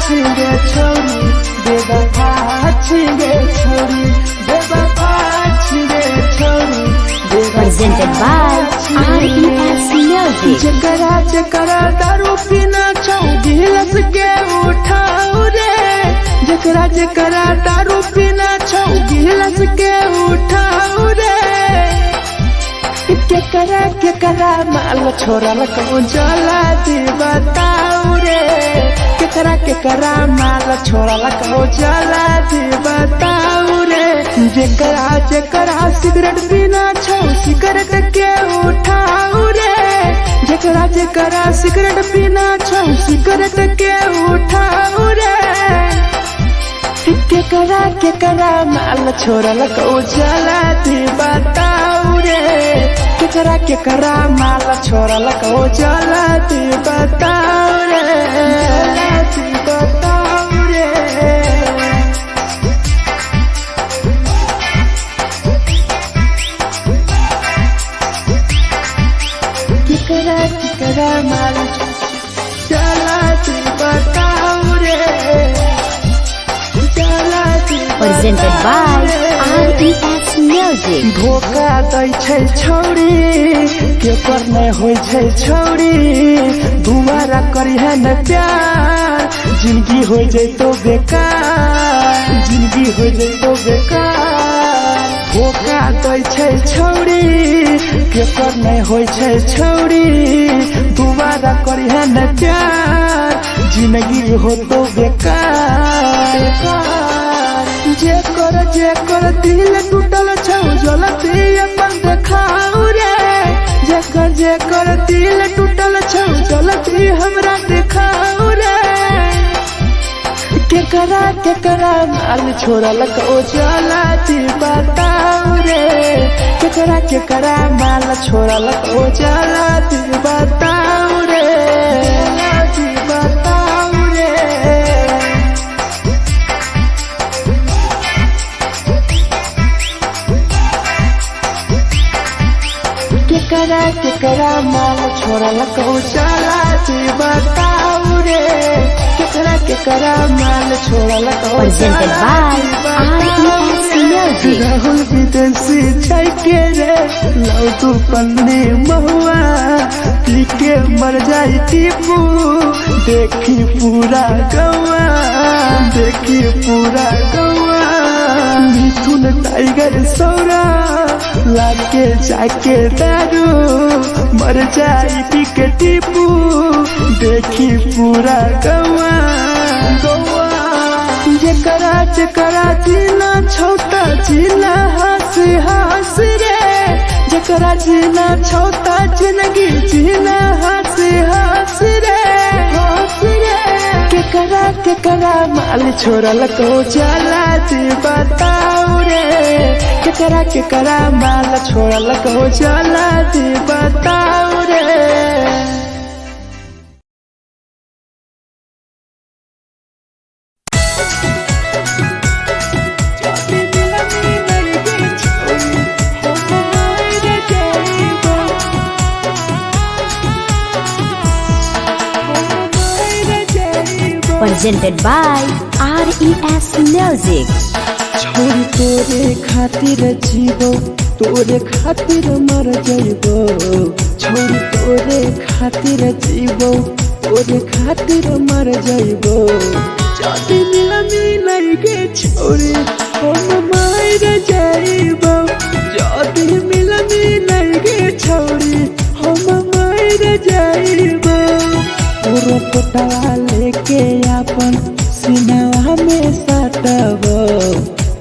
छिगे छोरी बेवफा छिगे छोरी बेवफा छिगे छोरी Presented by RES Music. जकरा जकरा दारू पीना छौ गिलास के उठाओ रे जकरा जकरा दारू पीना छौ गिलास के उठाओ रे केकरा माल छोड़ल कहूँ जला दी बताओ रे केकरा माल छोड़ल कहूँ जला दी बताओ रे जकरा सिगरेट पीना छौ सिगरेट के उठाओ रे जकरा सिगरेट पीना छौ सिगरेट के उठाओ रे केकरा माल छोड़ल कहूँ जला दी बताओ रे केकरा माल छोड़ल कहूँ जला दी बताओ रे जला दी बताओ रे केकरा माल जला दी बताओ रे जला दी Presented by RES Music. धोखा दै छै छौरी केकर नहीं होय छै छौरी दुबारा करिहे न प्यार जिंदगी हो जैतो बेकार जिंदगी हो जैतो बेकार धोखा दै छै छौरी केकर नहीं होय छै छौरी दुबारा करिहे न प्यार जिंदगी हो तो बेकार जेकर दिल टूटल छौ जलती अपन देखाओ रे जेकर दिल टूटल छौ जलती हमरा देखाओ रे केकरा माल छोड़ल कहूँ जला दी बताओ रे केकरा माल छोड़ल कहूँ जला दी बताओ रे जला दी बताओ रे केकरा माल छोड़ल कहूँ जला दी बताओ रे केकरा माल छोड़ल कहूँ Presented by RES Music. Rahul विदेशी छै के रे लौ तू पन्नी महुआ पी के मर जाई टीपू देखी पूरा गौआ देखी पूरा गौआ मिथुन टाइगर सौरा लाके जाके दारू मर जाई पी के टीपू देखी पूरा गौआ जकरा जीना छोटा जीना हंसी हंसी रे जकरा जीना छोटा जिंदगी जीना हंसी हंसी रे हंसी रे केकरा माल छोड़ल कहूँ जला दी बताओ रे केकरा माल छोड़ल कहूँ जला दी बताओ रे Presented by RES Music. छोरी तोरे खातिर जीवो तोरे खातिर मर जइबो छोरी तोरे खातिर जीवो तोरे खातिर मर जइबो जाति मिलनी के छोरी हम मार जइबो जाति मिलनी के छोरी हम मार जइबो पूरा पोटवा लेके अपन सीनावा में सटबो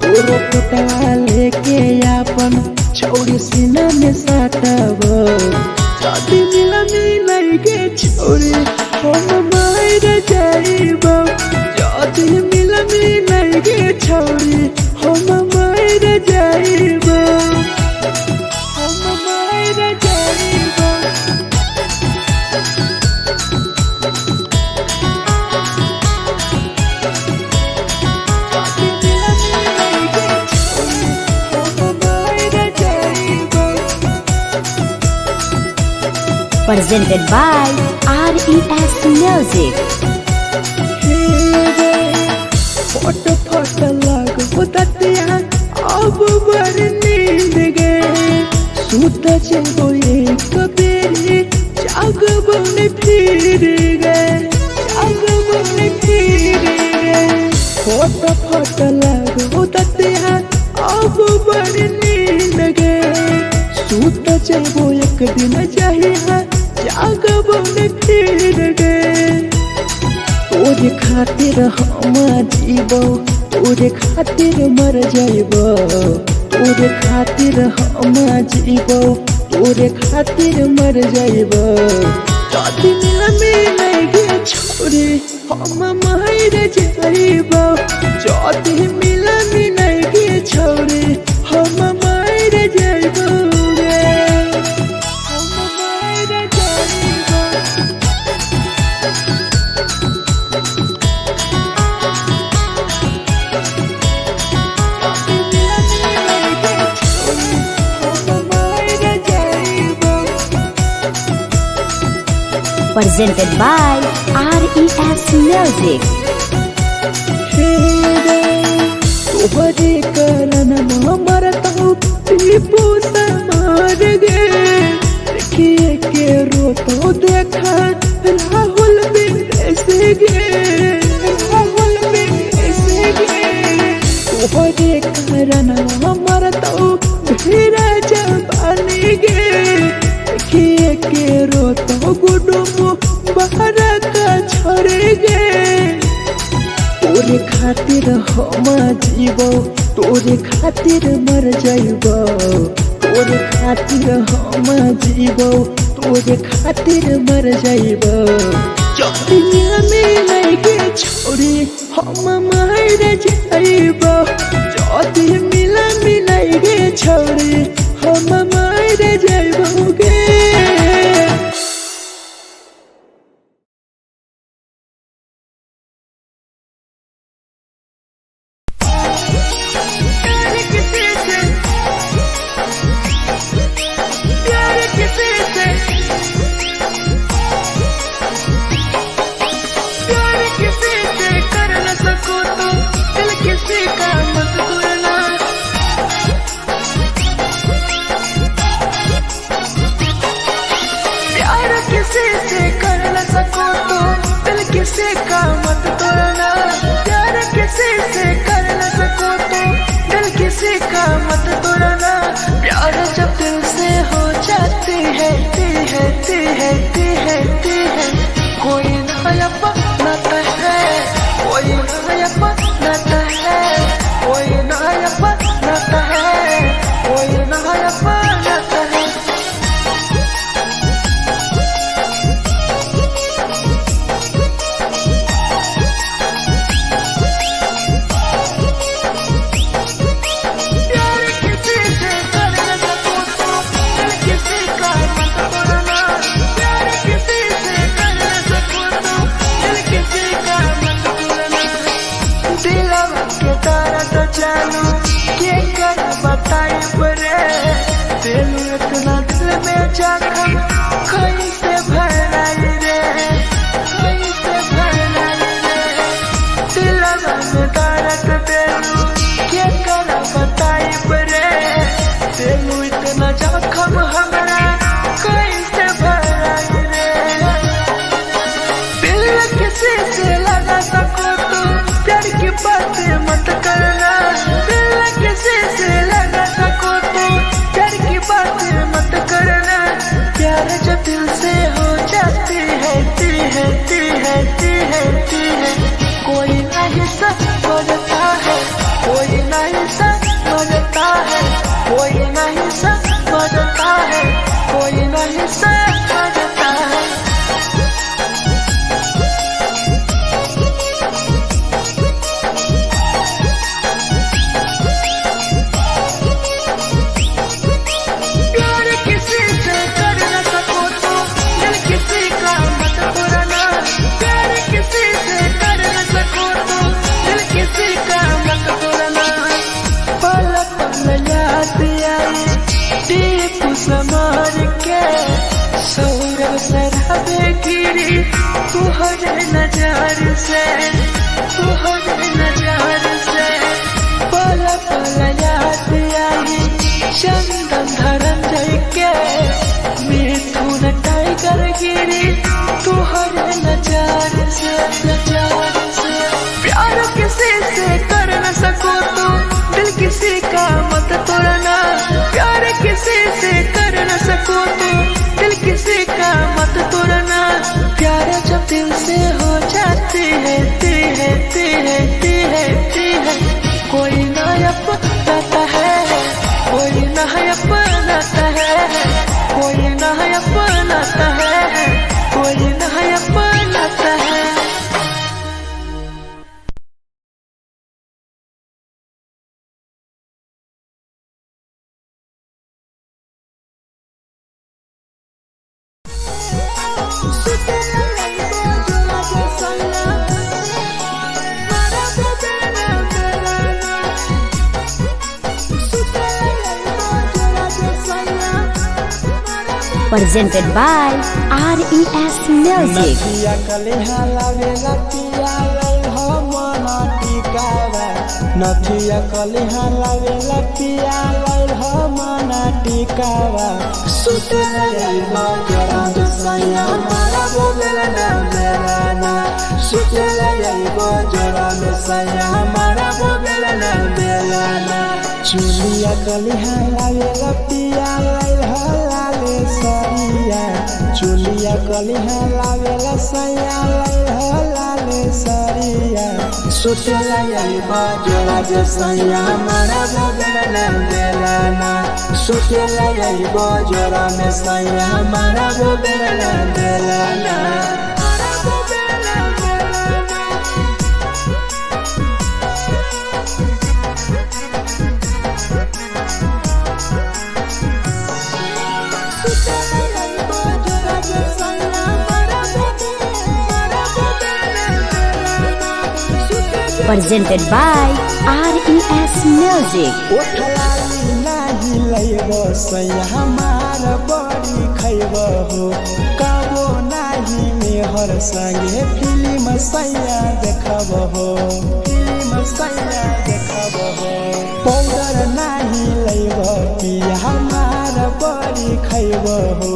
पूरा पोटवा लेके अपन छोरी सीना में सटबो जाति मिलनी के छोरी हम मार जइबो जाति मिलनी के छोरी हम मार जइबो हम मार जइबो Presented by RES Music. हे जब एक बेरी जाग बन फिर गए, जाग बन फिर गए। फोट फोट लगो दतिया अब बड़ नींद गए। सूत जब एक दिन जहिया जाग बन फिर गए। तोरे खातिर हम जीबो, तोरे खातिर मर जाइबो, तोरे खातिर हम जीबो, तोरे खातिर मर जाइबो। जदि मिलगे छोरे हम मर जाइबो, जदि मिलगे छोरे हम मर जाइबो रे, हम मर जाइबो। Presented by RES Music. तोहरे कारण मरता टीपू समार गे। देखिए के रोतो देखा राहुल विदेश गे, राहुल विदेश गे। तोहरे कारण मरता भीरा जवानी गे। देखिए के रोतो गुडुमो बाहर का छोड़ गे। तोरे खातिर हम जीबो, तोरे खातिर मर जाइबो, तोरे खातिर हम जीबो, तोरे खातिर मर जाइबो। जदि मिलगे छोरे हम मर जाइबो, जदि मिलगे छोरे हम मर जाइबो गे। किसी का मत तोड़ना, प्यार किसी से कर न सको तो दिल किसी का मत तोड़ना। प्यार जब दिल से हो जाती है ती है ती है ती है ती है। कोई नया बनाता है, कोई नया बनाता है, कोई नया बनाता है, कोई नया बनाता है। इतना दिल में जख्म कैसे भराई रे, कैसे भराई रे। दिलवा में दर्द देलू के कर बताई रे, देलू इतना जख्म हमरा कैसे भराई रे। दिल किसी से लगा सको तो प्यार की बातें मत करना। दिल किसी से लगा सको तो प्यार की बातें मत करना। प्यार जब दिल से हो जाती है ती है ती है ती है ती है। कोई नहीं समझता है, कोई नहीं समझता है, कोई नहीं समझता है, कोई नहीं समझता है। समार के सौरव सरहबे गिरी तुहरे नजार से, तुहरे नजार से। पल पल याद आई चंदन धरम जय के गिरी तुहरे नजार से प्यार किसी से कर न सको तो दिल किसी का मत तोड़ना प्यार किसी से कर न सको तो दिल किसी का मत तोड़ना प्यार जब दिल से हो जाती है कोई ना अपनाता है कोई ना अपनाता है कोई ना अपनाता है कोई ना अपनाता है Presented by RES Music. नथिया कलिहा लावेला पिया लई हो मना टिकावा नथिया कलिहा लावेला पिया लई हो मना टिकावा सुते लई बजरा सैया मारा बोलेला ना मेरा सुते लई बजरा सैया मारा बोलेला ना मेरा चुलिया कलिहा लावेला पिया लई हो लाले सरिया चुलिया कलिहा लावेला सैया लई हो लाले सरिया सुतेला यही बजरा सैया मारा बोलेला ना सुतेला यही बजरा में सैया मारा बोलेला ना Presented by RES Music. ओठलाली नाही लइबो सैया हमार बड़ी खइबो हो कबो नाही मेहर संगे फिल्म सैया देखबो हो पाउडर नाही लइबो पिया हमार बड़ी खइबो हो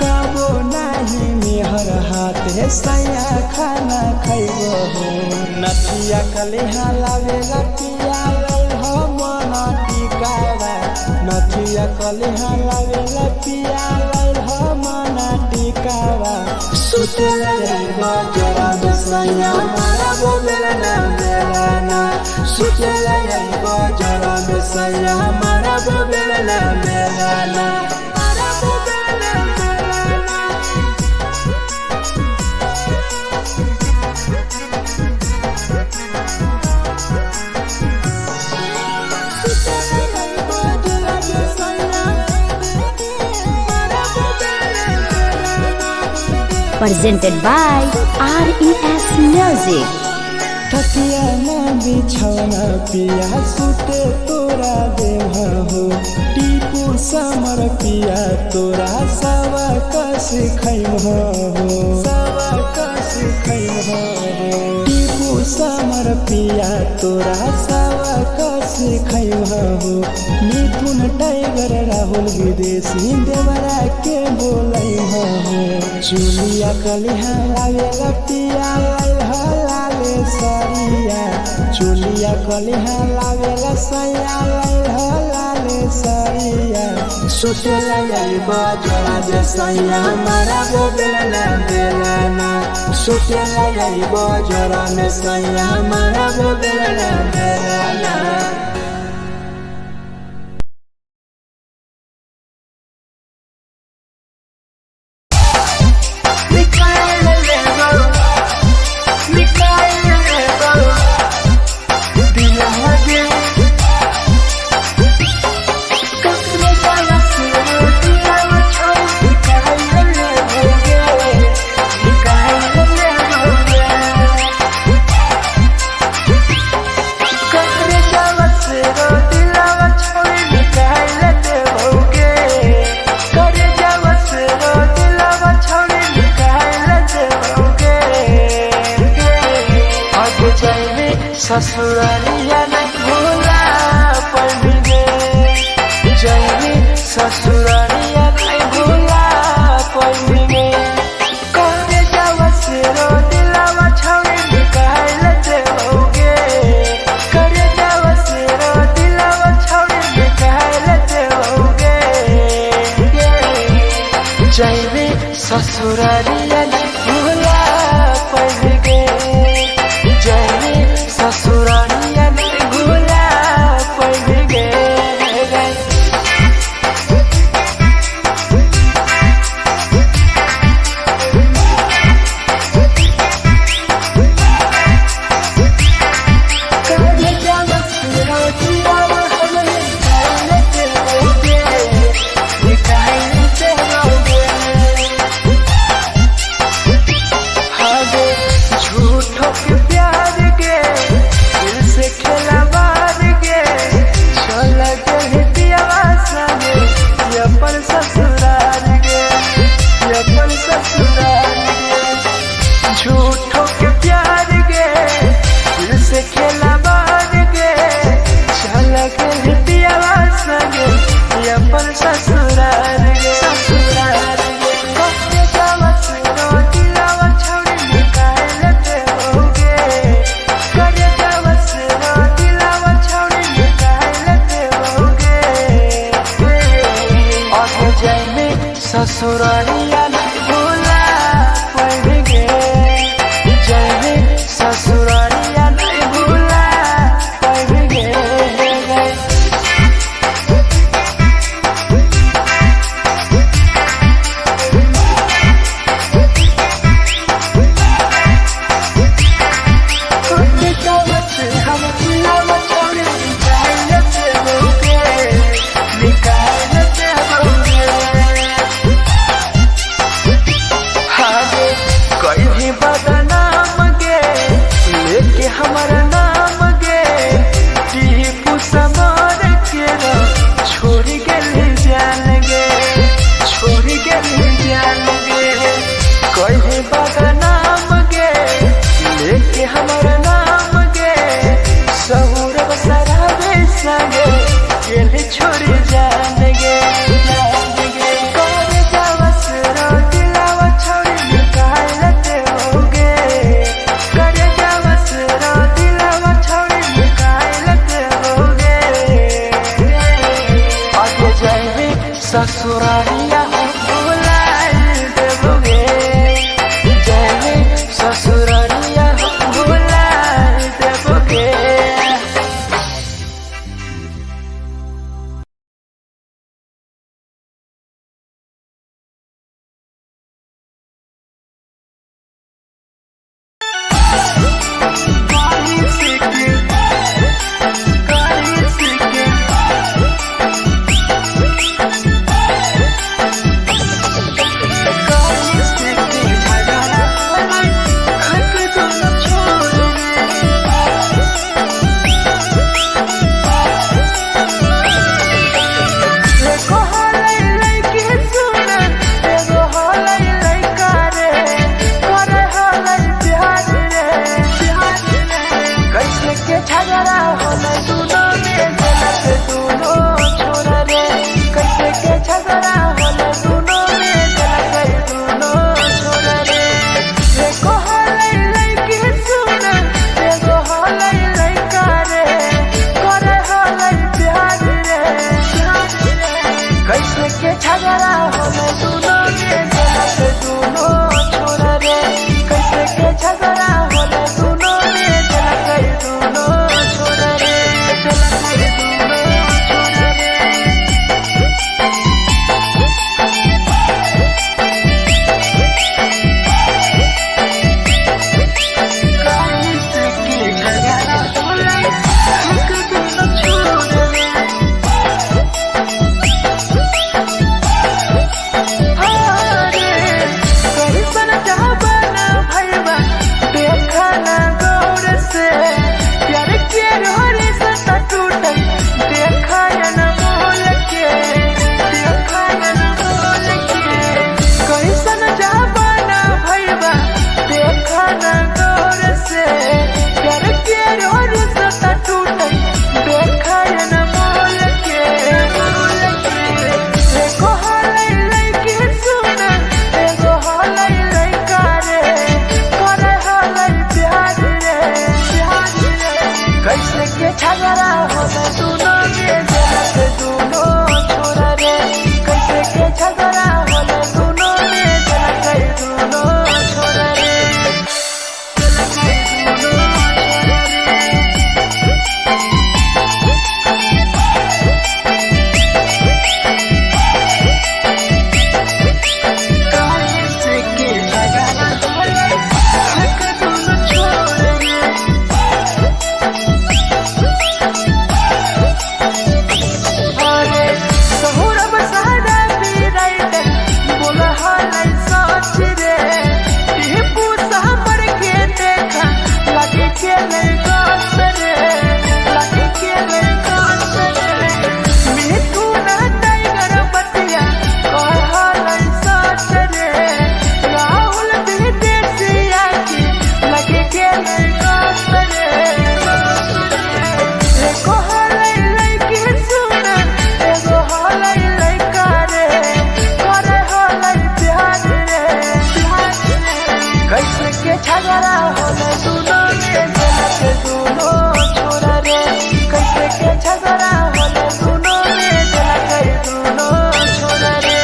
कबो नाही मेहर हाथे सैया खाना खइबो हो नथिया कलिहा लावेला पिया लई हो मना टिकावा नथिया कलिहा लावेला पिया लई हो मना टिकावा सुतेला यही बजरा सैया मारा बोलेला ना सुतेला यही बजरा सैया मारा बोलेला ना Presented by RES Music. तकिया ना बिछौना पिया सुते तोरा देवा हो टीपू समर पिया तोरा सवा कस खैमो टीपू समर पिया तोरा सवा कस खैमो मिथुन टाइगर राहुल विदेशी देवरा के बोलै हो चुलिया कलिहा लावेला पिया लई हो लाले सरिया चुलिया कलिहा लावेला सैया लई हो लाले सरिया सुतेला यही बजरा सैया मारा बोलेला ना सुतेला यही बजरा में सैया मारा बोलेला ना ससुरालिया नहीं भूला पड़ेंगे जल्दी ससुरालिया नहीं भूला पड़ेंगे झगड़ा होले दोनों में जलत दोनों छोरा रे कैसे के झगड़ा होले दोनों में जलत दोनों छोरा रे जलत दोनों छोरा झगड़ा होले दोनों में जलत दोनों छोरा रे कैसे के झगड़ा होले दोनों में जलत दोनों छोरा रे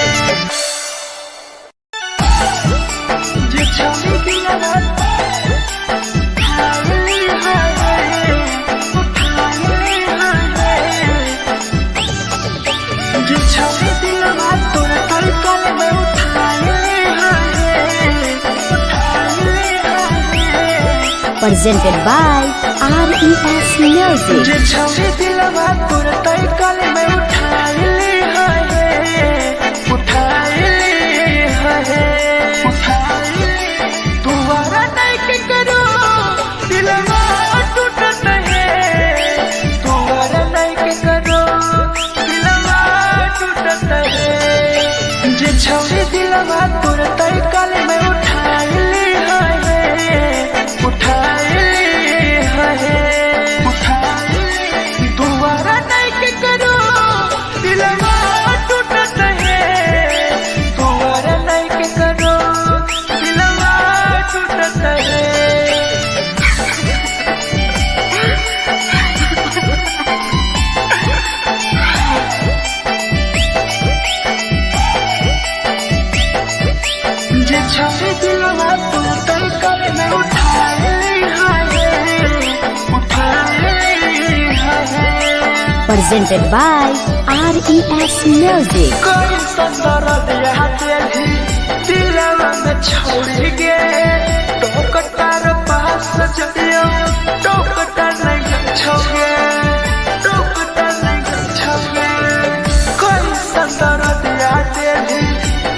जे छौरी दिया हाय हाय जे छौरी दिया तोरा तलकल में उठाए Presented by RES Music. जे छौरी दिलवा तोर तई कल में उठाए तुम्हारा नहीं के करो दिलवा टूटत है तुम्हारा नहीं के करो दिलवा टूटत है जे छौरी दिलवा तोर तई कल में उठाए दोबारा नहीं के करो दिलवा टूटत है दोबारा नहीं के करो दिलवा टूटत है जे छौरी दिलवा तू तई कल में उठाए Presented by RES Music. कोई संदर दिया तेरी दिलवा में छोड़ के टोकटार पास चलियो टोकटार नहीं छोगे टोकटार नहीं छोगे कोई संदर दिया तेरी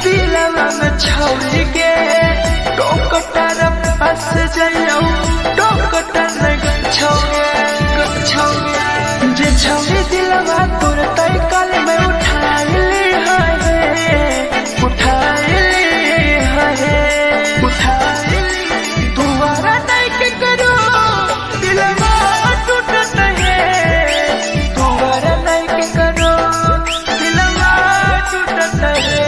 दिलवा में छोड़ के टोकटार पास चलियो टोकटार नहीं छोगे जे छौरी दिलवा तोर तई कल में उठाए दोबारा नहीं के करो दिलवा टूटत है दोबारा नहीं के करो दिलवा टूटत है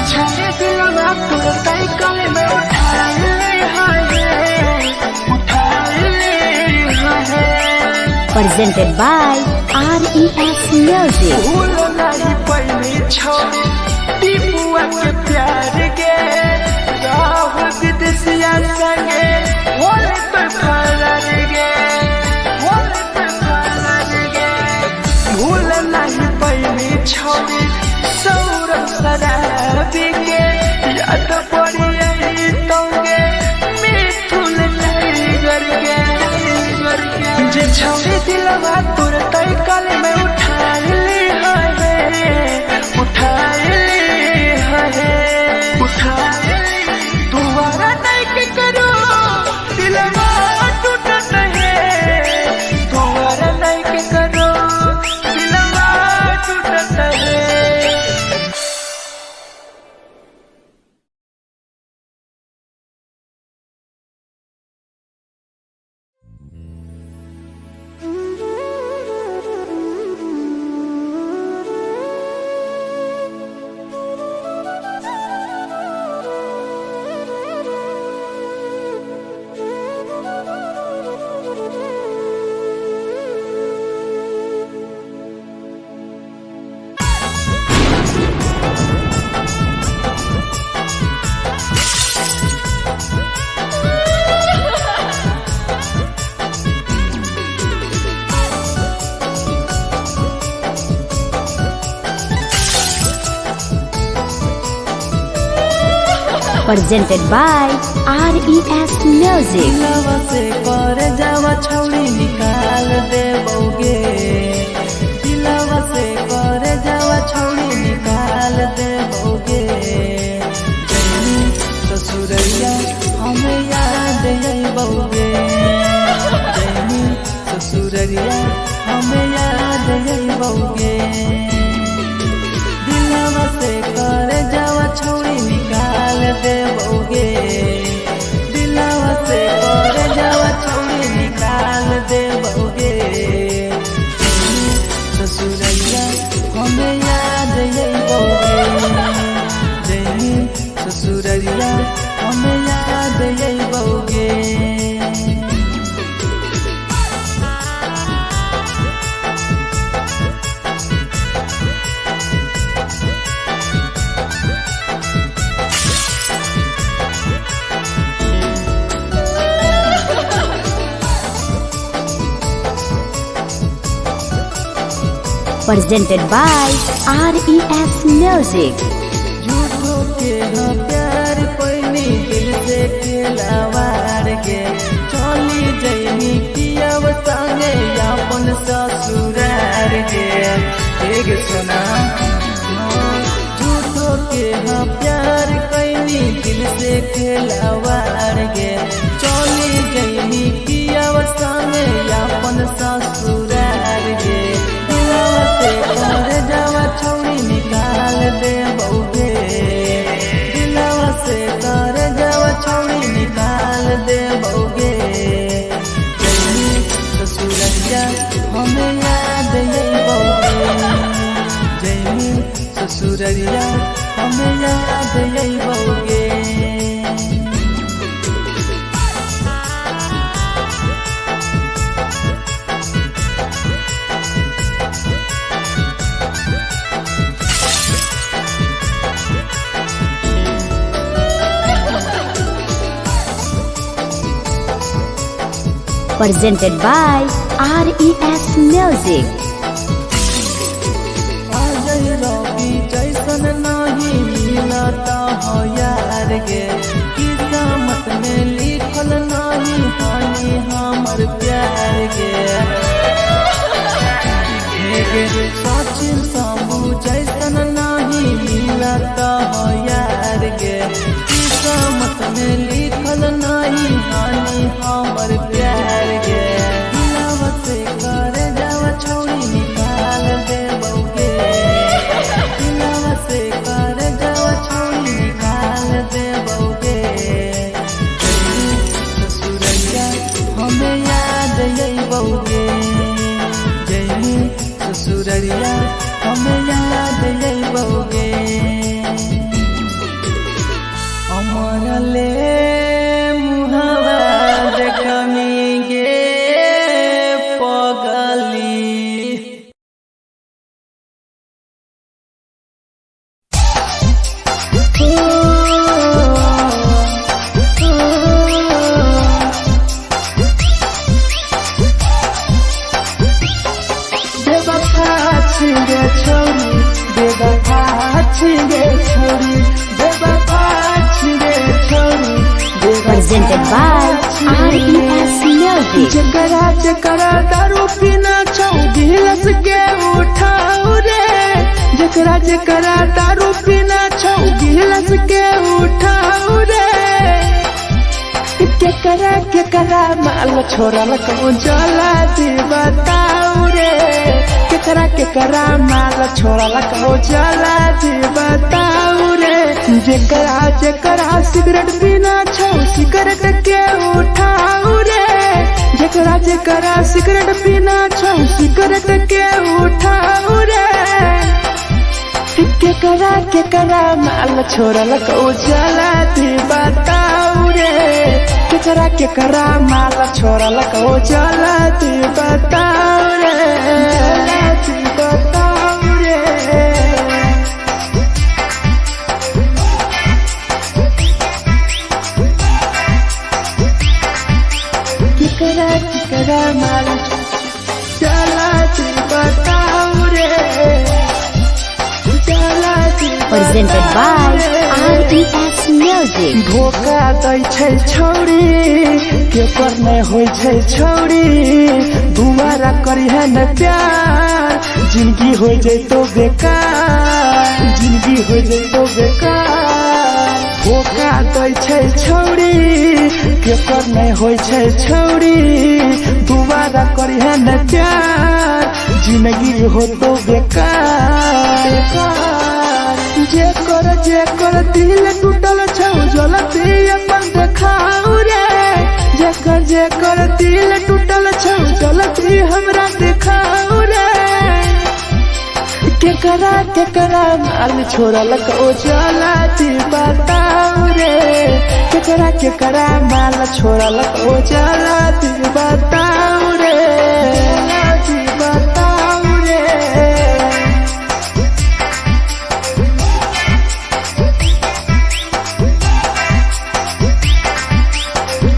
छौरी दिलवा तोर तई कल में उठाए Presented by RES Music. भूल नहीं पहली छौरी टीपुआ के प्यार के राहुल विदेशिया संगे होले तो फरार गे होले तो फरार गे भूल नहीं पहली छौरी सौरभ शराबी के याद पड़ी आई तोगे मिथुन टाइगर के जे छौरी दिलवा तोर तई कल में उठाए दोबारा नहीं के करो दिलवा टूटत है दोबारा नहीं के करो दिलवा टूटत है Presented by RES Music. दिलवा से कर जावा छौड़ी निकाल देबोगे, दिलवा से कर जावा छौड़ी निकाल देबोगे। जैनी ससुरैया हमें याद अइबोगे, जैनी ससुरैया हमें याद अइबोगे। दिलवा से कर जावा छौड़ी निकाल देबोगे, दिलवा से कर जावा छौड़ी निकाल देबोगे। ससुरैया हमें याद अइबोगे, जैनी ससुरैया हमें याद अइबोगे। Presented by RES Music. झूठो के हाँ प्यार पैनी दिल से खिलावार गे, चली जैनी पियब संगे अपन ससुरार गे। एक सुना झूठो के हाँ प्यार कैनी दिल से खिलावार गे, चली जैनी पियब संगे अपन ससुरार गे। दिलवा से कर जावा छौड़ी निकाल देबोगे, दिलवा से कर जावा छौड़ी निकाल देबोगे। जैनी ससुरैया हमें याद अइबोगे, जैनी ससुरैया हमें याद अइबोगे। Presented by RES Music. Ajay रवि जैसन नहीं मिलता हो यार गे, किस्मत में लिखल नहीं हानि हमर प्यार गे। सचिन साबू जैसन नहीं मिलता हो यार गे, किस्मत में लिखल नहीं हानि हमर प्यार गे। दिलवा से कर जावा छौड़ी निकाल देबोगे, दिलवा से कर जावा छौड़ी निकाल देबोगे। ससुरैया हमें याद अइबोगे, जैनी ससुरैया हमें याद अइबोगे। अमर ले मुहावा देखमी गे पगली। बेवफा छिगे छौरी, बेवफा छिगे छौरी, बेवफा छिगे छौरी। Presented by RES Music. जकरा जकरा दारू पीना छौ गिलास के उठाऊ रे, जकरा जकरा दारू पीना छौ गिलास के उठाऊ रे। केकरा केकरा माल छोड़ल को जला दी बताऊ रे, केकरा केकरा माल छोड़ल को जला दी बताऊ रे। जेकरा जेकरा सिगरेट पीना छौ सिगरेट के उठाऊ रे, जेकरा जेकरा सिगरेट पीना छौ सिगरेट के उठाऊ रे। केकरा केकरा माल छोड़ल को जला दी बताऊ रे, केकरा केकरा माल छोड़ल को जला दी बताऊ रे, जला दी बताऊ रे। केकरा केकरा माल जला दी बताऊ रे, जला दी Presented by RES Music. Music. धोखा दै छै छौरी केकर नै होइ छै छौरी दुबारा करी है न प्यार जिंदगी हो जैतो बेकार जिंदगी हो जैतो बेकार धोखा दै छै छौरी केकर नै होइ छै छौरी दुबारा करी है न प्यार जिंदगी हो तो बेकार जेकर दिल टूटल छौ जलती अपन देखाऊ रे जेकर दिल टूटल छौ जलती हमरा देखाऊ रे केकरा माल छोड़लक ओ जलती बताऊ रे केकरा माल छोड़लक ओ जलती बताऊ रे बताऊ रे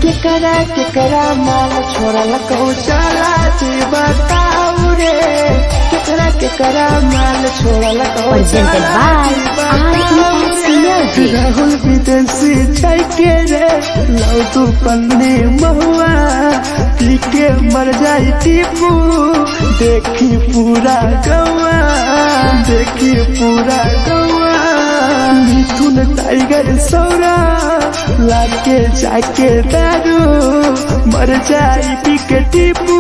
केकरा माल छोड़लक ओ जलती बताऊ रे केकरा माल छोड़लक ओ Presented by RES Music. Rahul विदेशी छै के रे लौ तू पन्नी महुआ पी के मर जाई टीपू देखी पूरा गौआ मिथुन टाइगर सौरा लाके जाके दारू मर जाई पी के टीपू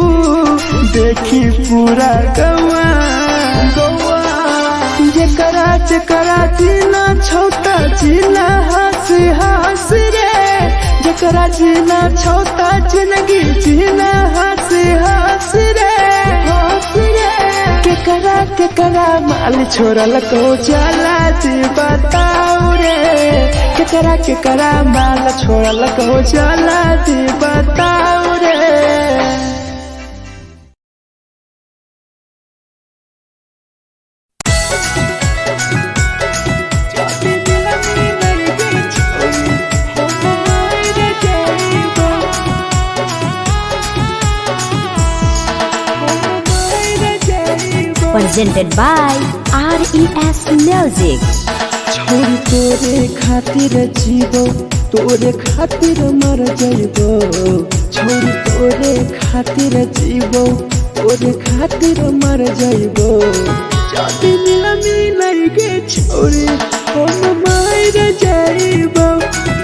देखी पूरा गौआ जेकरा जीना छोटा जीना हंस रे जेकरा जीना छोटा जिंदगी जीना हंस रे केकरा माल छोड़लक ओ जलती बताऊ रे केकरा माल छोड़लक ओ जलती बताऊ रे Presented by RES Music. छोरी तोरे खातिर जीवो तोरे खातिर मर जइबो छोरी तोरे खातिर जीवो तोरे खातिर मर जइबो जदी मिलई गे छोरी हम मर जइबो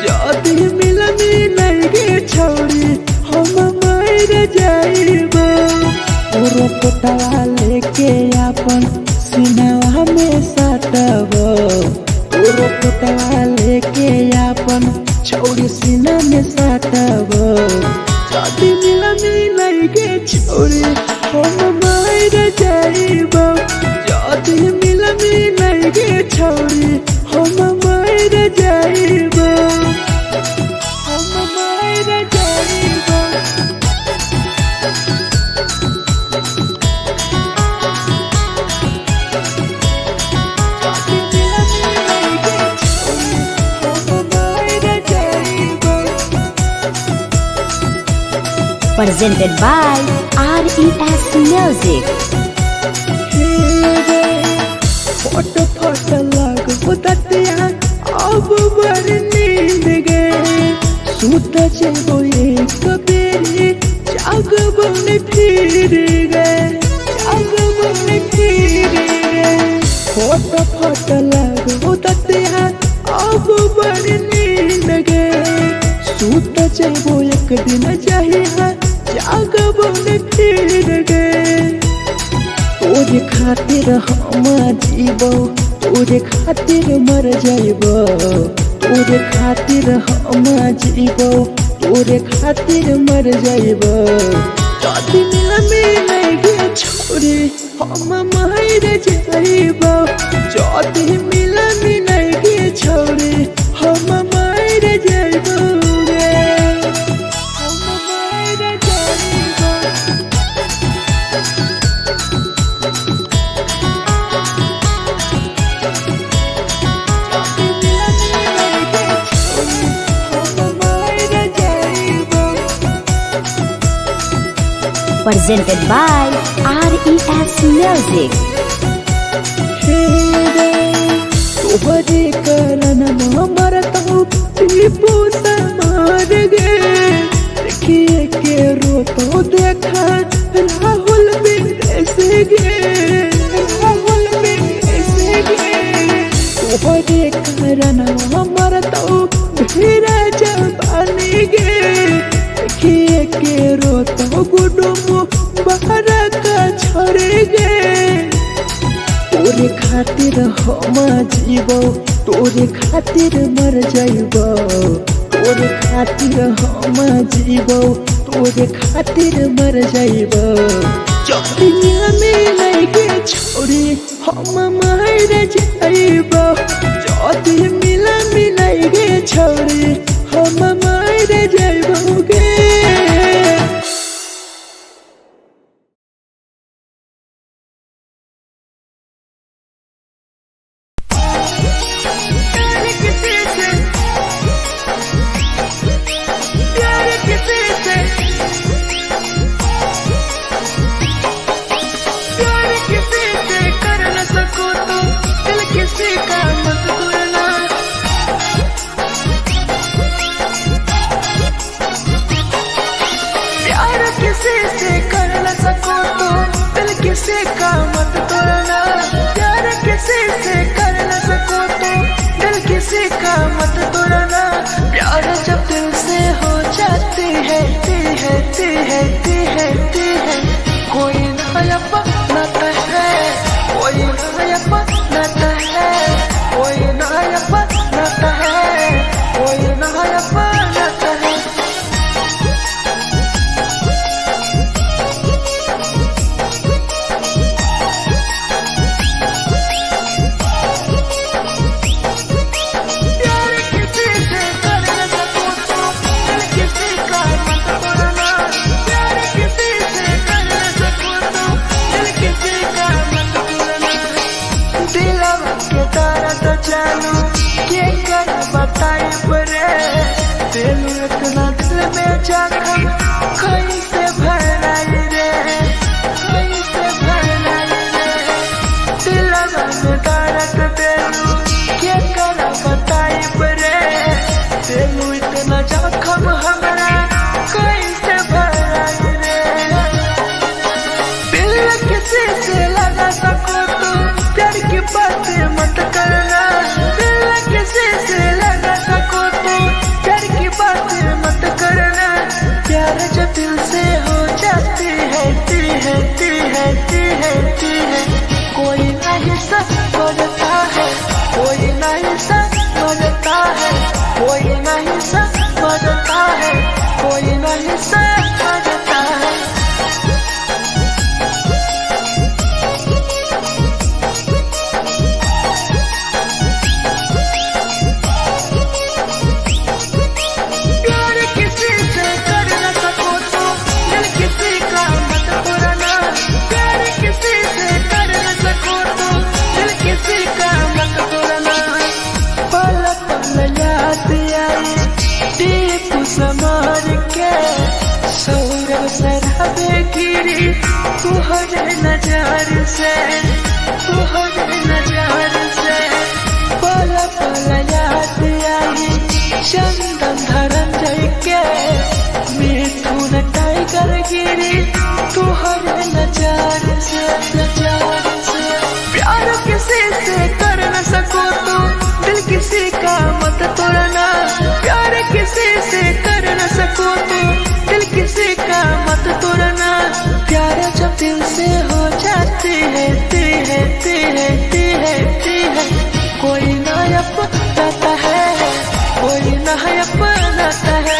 जदी मिलई गे छोरी हम मर जइबो ओरो कोटवा लेके अपन सीनावा में साटबो ओरो कोटवा लेके अपन छौरी सीना में साटबो जदी मिलई गे छोरी हम मर जइबो जदी मिलई गे छोरी हम मर जइबो हम मर जइबो Presented by RES Music. फट लग बुततिया अब बड़ नींद गए सुत जेबो एक बेरी जागबो ने फिर गए फट लग बुततिया अब बड़ नींद गए सुत जेबो एक दिन चाहिए जागबो ने फिर गए तोरे खातिर हम जीबो तोरे खातिर मर जइबो तोरे खातिर हम जीबो तोरे खातिर मर जइबो जदी मिलई गे छोरी हम मर जइबो जदी मिलई गे छोरी हम मर जइबो गे हम मर जइबो Presented by RES Music. तोहरे कारण मरत हूँ टीपू समार गे देखिए के रो तो देखा राहुल विदेश गे राहुल विदेश गे तोहरे कारण हमर तो धीरे जवानी गे देखिए के रो तो गुडुम बाहर का छोड़ गे तोरे खातिर हम जीवो तोरे खातिर मर जाइबो तोरे खातिर हम जीवो तोरे खातिर मर जाइबो चौकिया में लगे छोड़ी हम मर जाइबो जदी मिला मिलाइगे छोड़ी हम मर जाइबो गे किसी का मत तोड़ना प्यार किसी से कर न सको तो दिल किसी का मत तोड़ना प्यार जब दिल से हो जाती है ती है ती है ती है ती है कोई नया बनाता है कोई नया बनाता है कोई नया बनाता है कोई नया बनाता है जानू के कर बताई परे दिल इतना दिल में जखम कैसे भराई रे कैसे भराई रे दिलवा में दर्द दिलू के कर बताई परे दिल इतना जखम हमरा कैसे भराई रे दिल किसी से लगा सको तो प्यार की बातें मत करना किसी से लगा सको तो प्यार की बातें मत करना प्यार जो दिल से हो जाती है ती है ती है ती है ती है कोई नहीं समझता है कोई नहीं समझता है कोई नहीं समझता है कोई नहीं समझता है समार के सौरव सरहबे गिरी तुहरे नजर से तुहरे नजर से पल पल याद आई चंदन धरंजय के मिथुन टाइगर गिरी तुहरे नजर से प्यार किसी से कर न सको तो दिल किसी का मत तोड़ना प्यार किसी से कर न सको तो दिल किसी का मत तोड़ना प्यार जब दिल से हो जाती है ती है ती है ती है ती है कोई नया बनाता है कोई नया बनाता है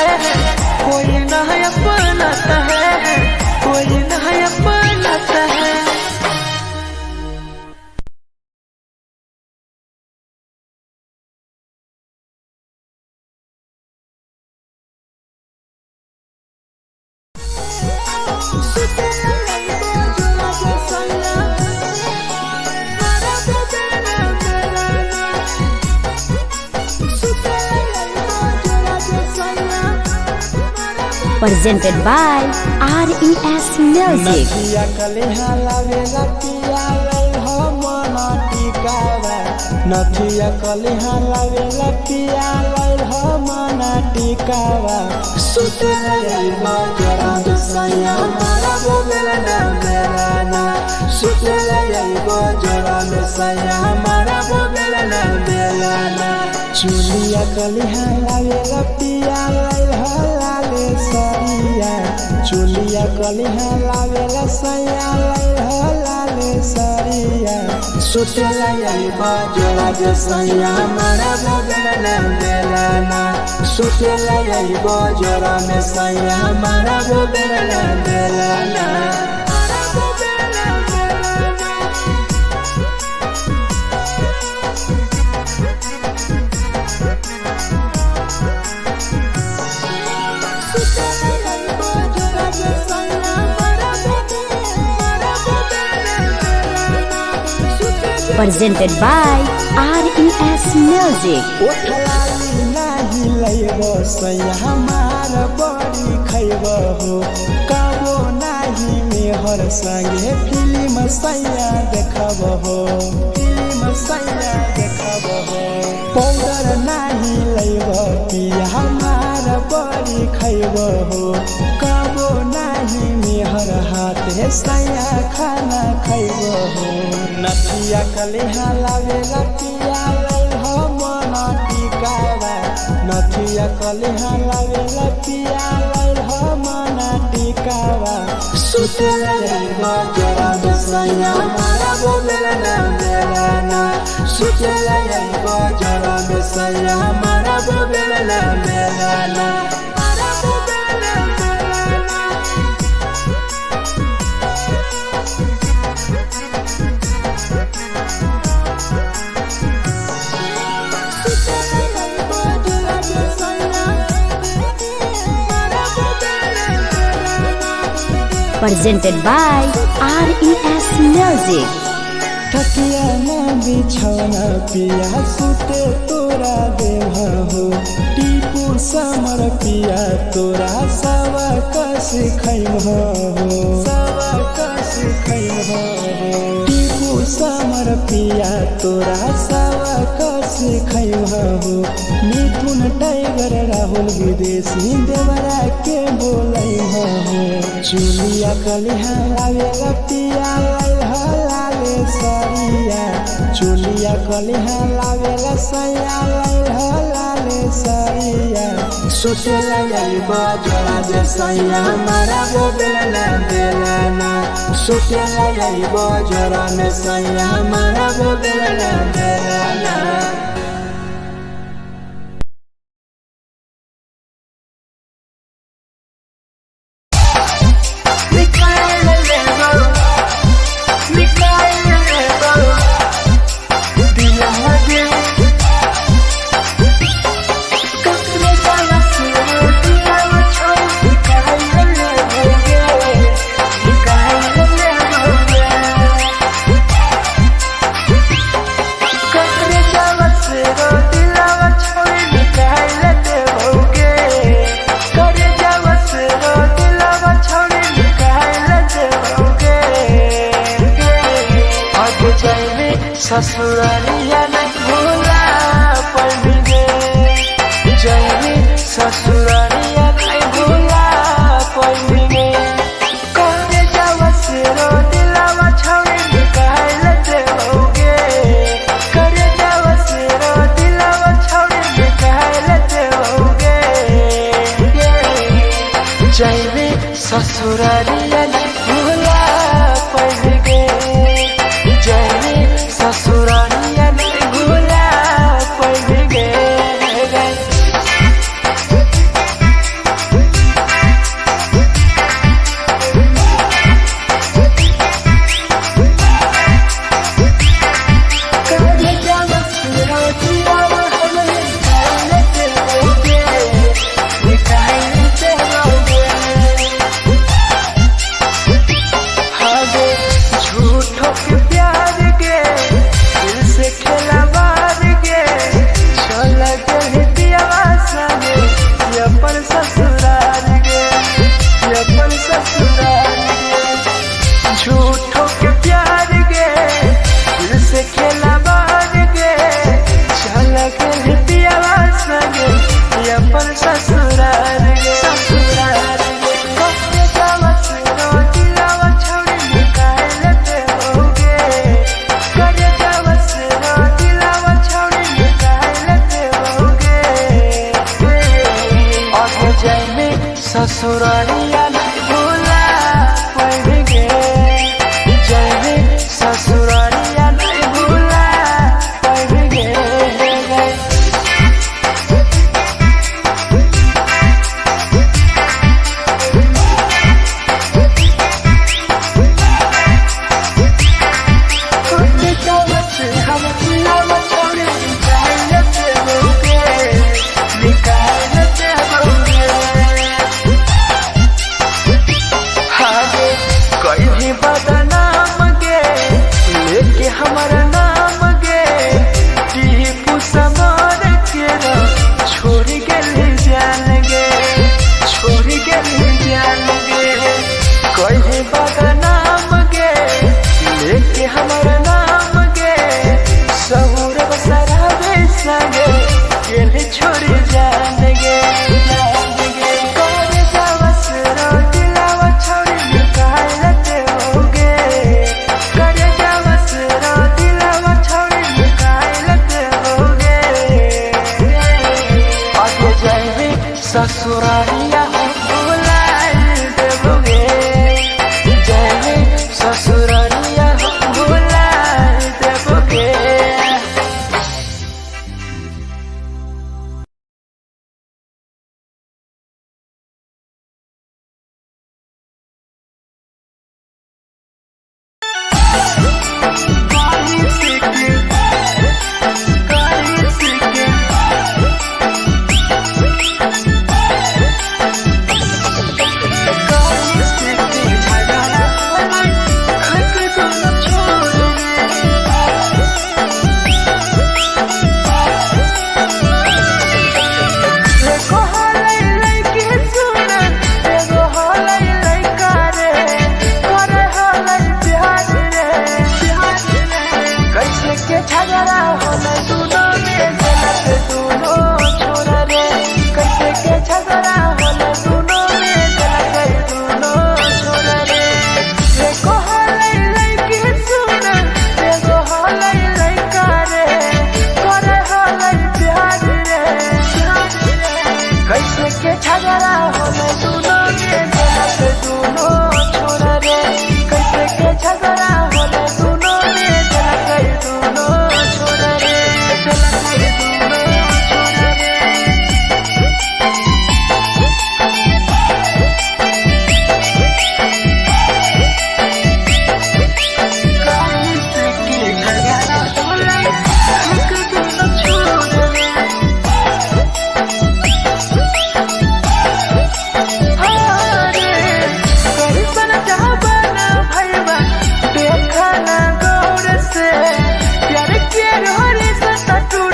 कोई नया बनाता है कोई नया बनाता है presented by RES Music. नथिया कलिहा लावेला पिया लैल हो मना टिकावा सुते लइबो जरा में सैया मारा बोलना बेलाना सुते लइबो जरा में सैया मारा बोलना बेलाना चुलिया कलिहा लावेला पिया लैल हो लाले सरिया चुलिया कलिहा लावेला सैया लैल हो लाले सरिया सुते लइबो जरा में सैया मारा बोलना बेलाना सुते लइबो जरा में सैया मारा बोलना बेलाना Presented by RES Music. ओठलाली नाही लैबो सैया हमार बड़ी खैबो हो कबो नाही मेहर संगे फिल्म सैया देखबो हो फिल्म सैया देखबो हो पाउडर नाही लैबो पिया हमार बड़ी खैबो हो कबो नाही मेहर हाथे सैया खाना खैबो हो नथिया कलिहा लावेला पिया लैल हो मना टिकावा नथिया कलिहा लावेला पिया लैल हो मना टिकावा सुते लइबो जरा में सैया मारा बोलना बेलाना सुते लइबो जरा में सैया मारा बोलना बेलाना Presented by RES Music. थकिया न बिछौना पिया सुते तोरा देह हो टीपू समर पिया तोरा सवा कस खैम हो सवा कस खैम हो टीपू समर पिया तोरा सवा कस खैम हो मिथुन टाइगर राहुल विदेशी देवरा के बोलै हो चुलिया कलिहा लावेला पिया लैल हो लाले सरिया चुलिया कलिहा लावेला सैया लैल हो लाले सरिया सुते लइबो जरा में सैया मारा बोलना बेलाना सुते लइबो जरा में सैया मारा बोलना बेलाना ससुरालिया नहीं भूला पड़ेंगे जैनी ससुरालिया नहीं भूला पड़ेंगे करे जावा से रो दिलावा छावे निकाल लेते होगे करे जावा से रो दिलावा छावे निकाल लेते होगे जैनी ससुरालिया नहीं भूला पड़ेंगे ससुरालिया नहीं भूला पड़ेंगे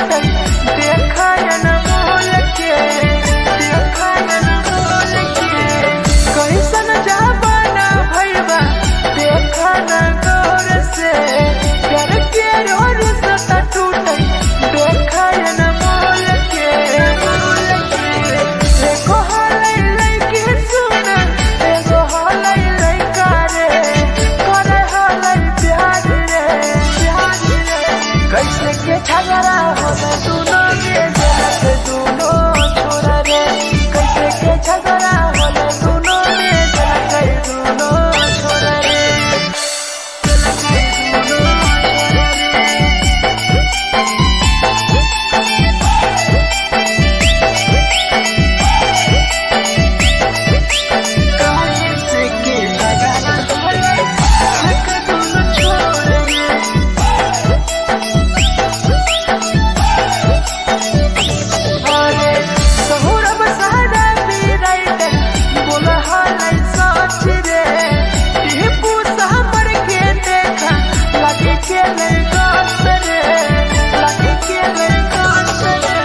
टूटे देखा न मोल के, देखा न मोल के। कैसन जमाना भइबा देखा न गौर से, प्यार के रोर सता टूटे देखा न मोल के, मोल के। एगो हालै लैके सुन, एगो हालै लैका रे, करे हालै प्यार रे, प्यार रे। कैसे के झगड़ा होला दुनो में जलत दुनो छोरा रे, कैसे के झगड़ा होला दुनो में जलत दुनो छोरा रे, जलत दुनो छोरा रे। कैसे के झगड़ा होला दुनो छोरा रे। अरे सहुरब सहारा भी राइट बोला हालै सच रे, टिपू सामर के देखा लगे के गास रे, लगे के गास रे।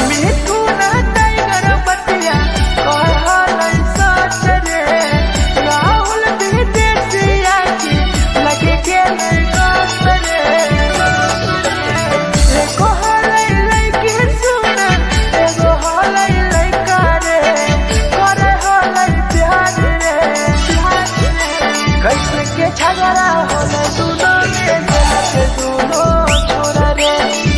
मिठू ना टाइगर बतिया कह हालै सच रे, राहुल भी देसिया की लगे के गास रे। एगो हालै लैके सुन, एगो हालै लैका रे, करे हालै प्यार रे, प्यार रे। कैसे के झगड़ा होला दुनो में जलत दुनो छोरा रे,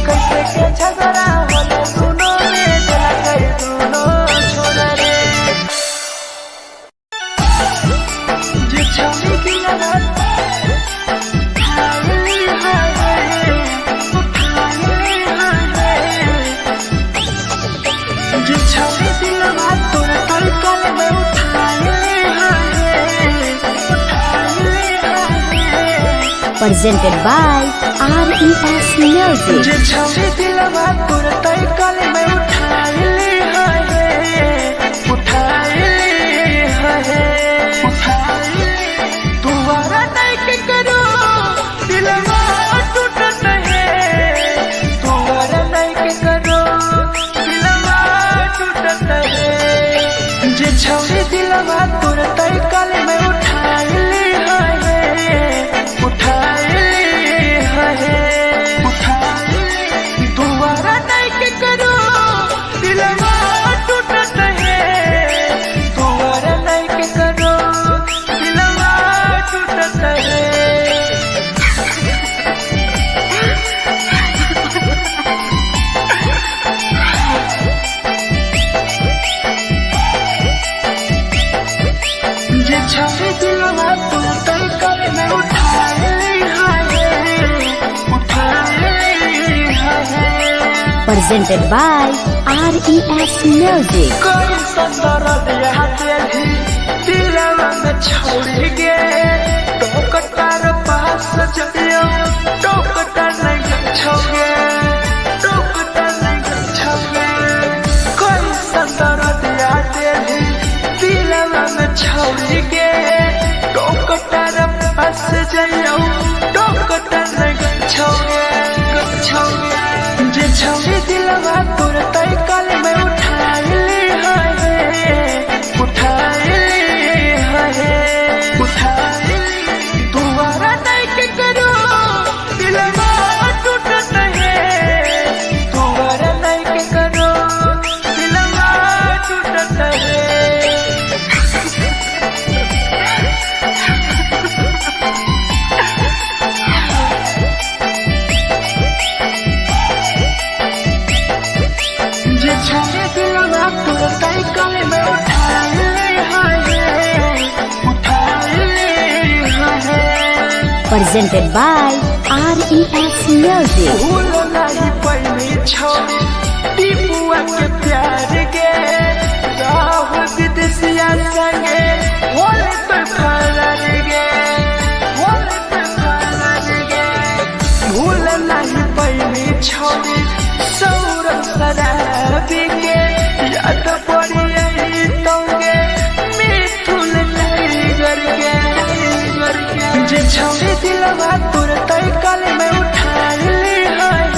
कैसे के झगड़ा होला दुनो में जलत दुनो छोरा रे। जे छौरी की लगत उठाइली हाय, उठाइली हाय। जे छौरी दिलवा तोर तलकल में उठाइली हाय, उठाइली हाय। presented by RES Music. जे छौरी दिलवा तोर तलकल में उठाइली हाय, उठाइली हाय, उठाइली। दुबारा नहीं के करो दिलवा टूटत है, दुबारा नहीं के करो दिलवा टूटत है। जे छौरी दिलवा तोर तलकल में उठाइली हाय, उठाइली हाय, उठाइली। दुबारा नहीं के करो दिलवा टूटत है, दुबारा नहीं के करो दिलवा टूटत है। जे छौरी दिलवा तोर तलकल में उठाइली हाय, उठाइली हाय। Presented by RES Music. कोई संदर दिया तेरी दिलवा में छोड़ गे, टोकटार पास जइयो टोकटार नहीं छोगे, टोकटार नहीं छोगे। कोई संदर दिया तेरी दिलवा में छोड़ गे, टोकटार पास जइयो टोकटार नहीं छोगे, छोगे। जे छौरी दिलवा तोर तलकल में उठाइली हाय, उठाइली हाय, उठाइली। दुबारा नहीं के करो दिलवा टूटत है, दुबारा नहीं के करो दिलवा टूटत है। जे छौरी दिलवा तोर तलकल में उठाइली हाय, उठाइली हाय। Presented by RES Music. भूल नहीं पहली छौरी टिपुआ के प्यार गे, राहुल विदेशिया संगे होले पे फरार गे, होले पे फरार गे। भूल नहीं पहली छौरी सौरभ शराबी के, याद पड़ी यही तोगे मिथुन टाइगर के, जे छौरी दिलवा तोर तलकल में उठाइली हाय,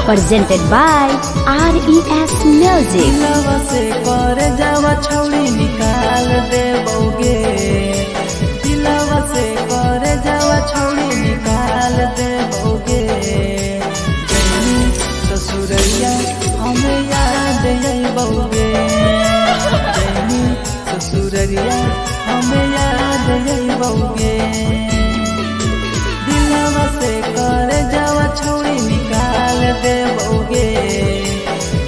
presented by RES Music. दिलवा से कर जावा छौड़ी निकाल देबोगे, दिलवा से कर जावा छौड़ी निकाल देबोगे। जैनी ससुरैया हमें याद अइबोगे, जैनी ससुरैया हमें याद अइबोगे। दिलवा से कर जावा छौड़ी निकाल देबोगे,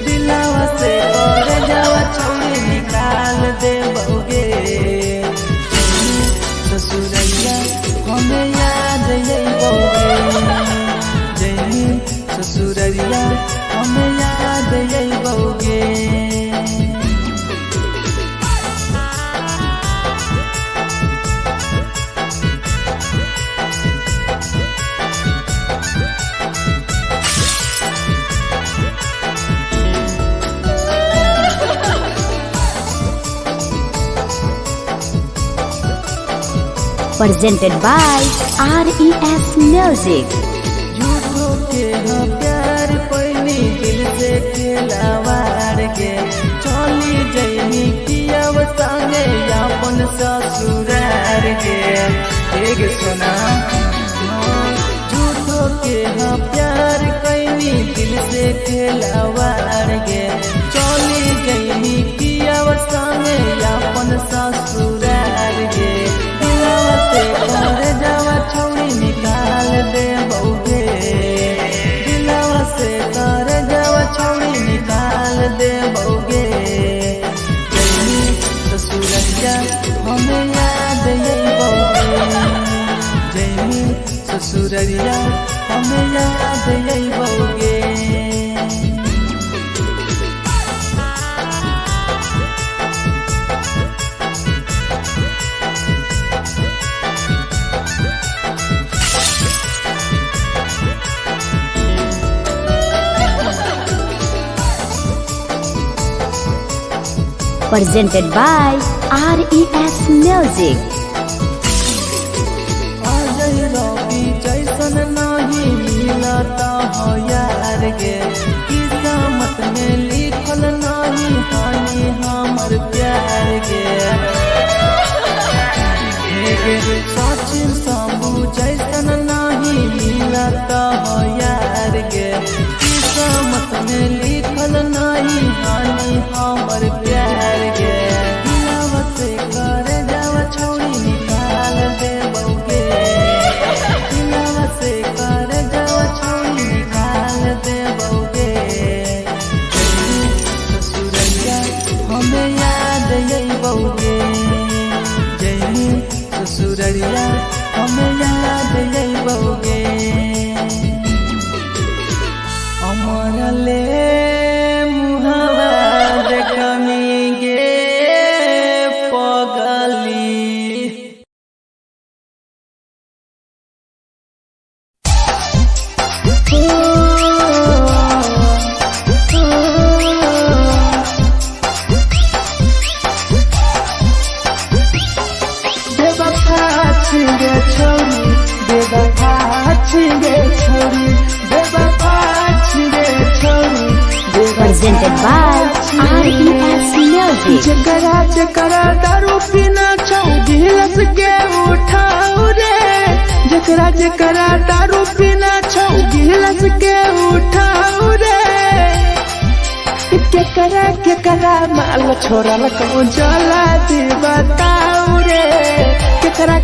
दिलवा से कर जावा छौड़ी निकाल देबोगे। ससुरैया हमें याद अइबोगे, जैनी ससुरैया हमें याद अइबोगे। Presented by RES Music. झूठो के हाँ प्यार पैनी दिल से खिलावार के, चली जैनी कियाव संगे अपन ससुरार के। एक सुना झूठो के हाँ प्यार कैनी दिल से खिलावार के, चली जैनी कियाव संगे अपन ससुरार के। दिलवा से कर जावा छौड़ी निकाल देबोगे, दिलवा से कर जावा छौड़ी निकाल देबोगे। जैनी ससुरैया हमें याद अइबोगे, जैनी ससुरैया हमें याद अइबोगे। Presented by RES Music. Ajay रवि जैसन नहीं मिलता हो यार गे, किस्मत में लिखल नहीं हानि हमर प्यार गे। सचिन शंभू जैसन नहीं मिलता हो यार गे, किस्मत में लिखल नहीं हानि हमर प्यार गे। दिलवा से कर जावा छौड़ी निकाल देबोगे, दिलवा से कर जावा छौड़ी निकाल देबोगे। ससुरैया हमें याद अइबोगे, जैनी ससुरैया हमें याद अइबोगे। अमर ले मुहावा देखनी गे पगली। बेवफा छिगे छोरी, बेवफा छिगे छोरी, बेवफा छिगे छोरी, Presented by RES Music. जकरा जकरा दारू पीना छौ गिलास के उठाओ रे, जकरा जकरा दारू पीना छौ गिलास के उठाओ रे। केकरा माल छोड़ल को जला दी बताओ रे,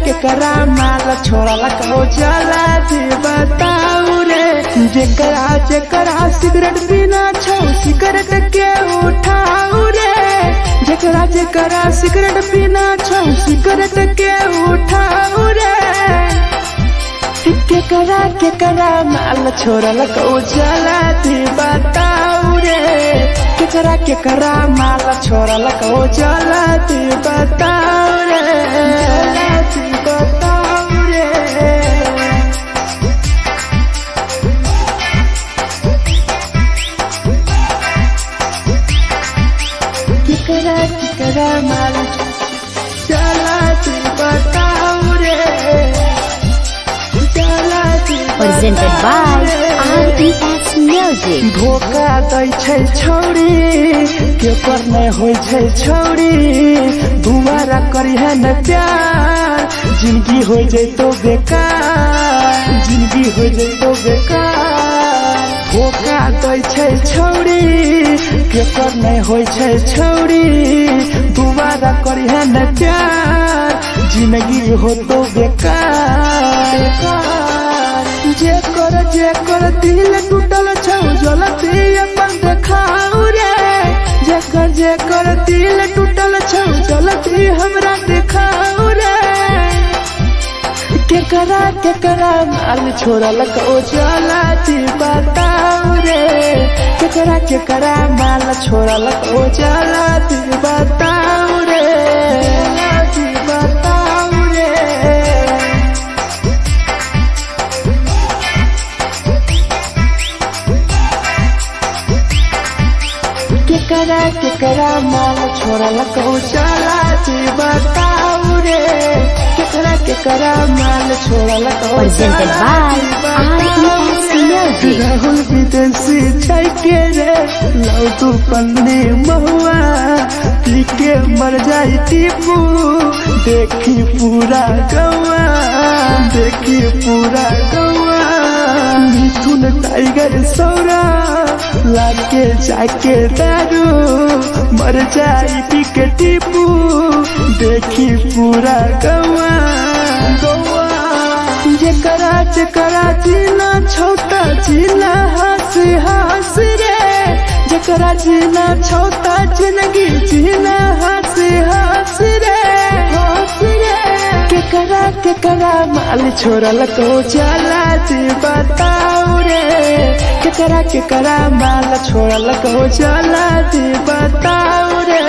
केकरा माल छोड़ल को जला दी बताओ रे। जकरा सिगरेट पीना छौ सिगरेट के उठाओ रे, जकरा सिगरेट पीना छौ सिगरेट के उठाओ रे। केकरा माल छोड़ल को जला दी बताओ रे, केकरा माल छोड़ल को जला दी बताओ रे, जला दी बताओ रे। केकरा माल जला दी बताओ रे, जला दी Presented by RES Music. धोखा दै छै छौरी के पर नहीं होय छै छौरी दोबारा करिहे न प्यार जिंदगी हो जैतो बेकार जिंदगी हो जैतो बेकार धोखा दै छै छौरी के पर नहीं होय छै छौरी दोबारा करिहे न प्यार जिंदगी हो तो बेकार जे कर दिल टूटल छौ जलती अपन देखाऊ रे जे कर दिल टूटल छौ जलती हमरा देखाऊ रे केकरा माल छोड़ल को जलती बताऊ रे केकरा माल छोड़ल को जलती बताऊ रे बताऊ रे केकरा माल छोड़ल को चलाती बताऊ रे केकरा माल छोड़ल को Presented by RES Music. Rahul विदेशी छै के रे लौटू पन्नी महुआ पी के मर जाई टीपू देखी पूरा गौआ मिथुन टाइगर सौरा लाके जाके दारू मर जाई पी के टीपू देखी पूरा गौआ जेकरा जीना छोटा जीना हंस रे जेकरा जीना छोटा जिंदगी जीना हंस रे केकरा माल छोड़ल को चला बताऊ रे केकरा माल छोड़ल को चला बताऊ रे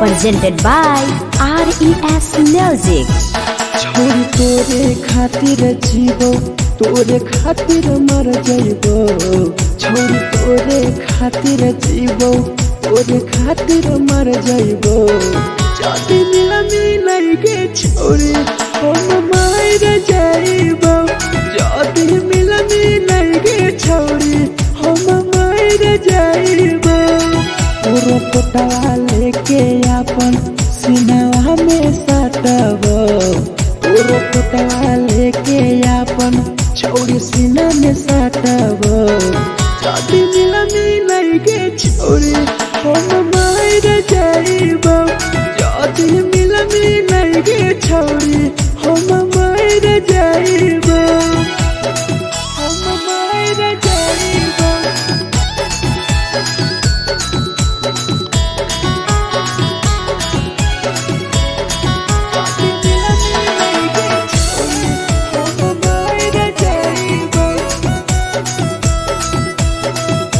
Presented by RES Music. छोरी तोरे खातिर जीवो तोरे खातिर मर जाइबो छोरी तोरे खातिर जीवो तोरे खातिर मर जाइबो जाति मिलमी नहीं गे छोरी हम मर जाइबो जाति मिलमी नहीं गे छोरी हम मर जाइबो तोरो कोटवा लेके अपन सिनवा में सटबो तोरो कोटवा लेके अपन छौरी सीना में सटबो जाति मिलमी नहीं गे छौरी हम मर जाइबो जाति मिलमी नहीं गे छौरी हम मर जाइबो हम मर जाइबो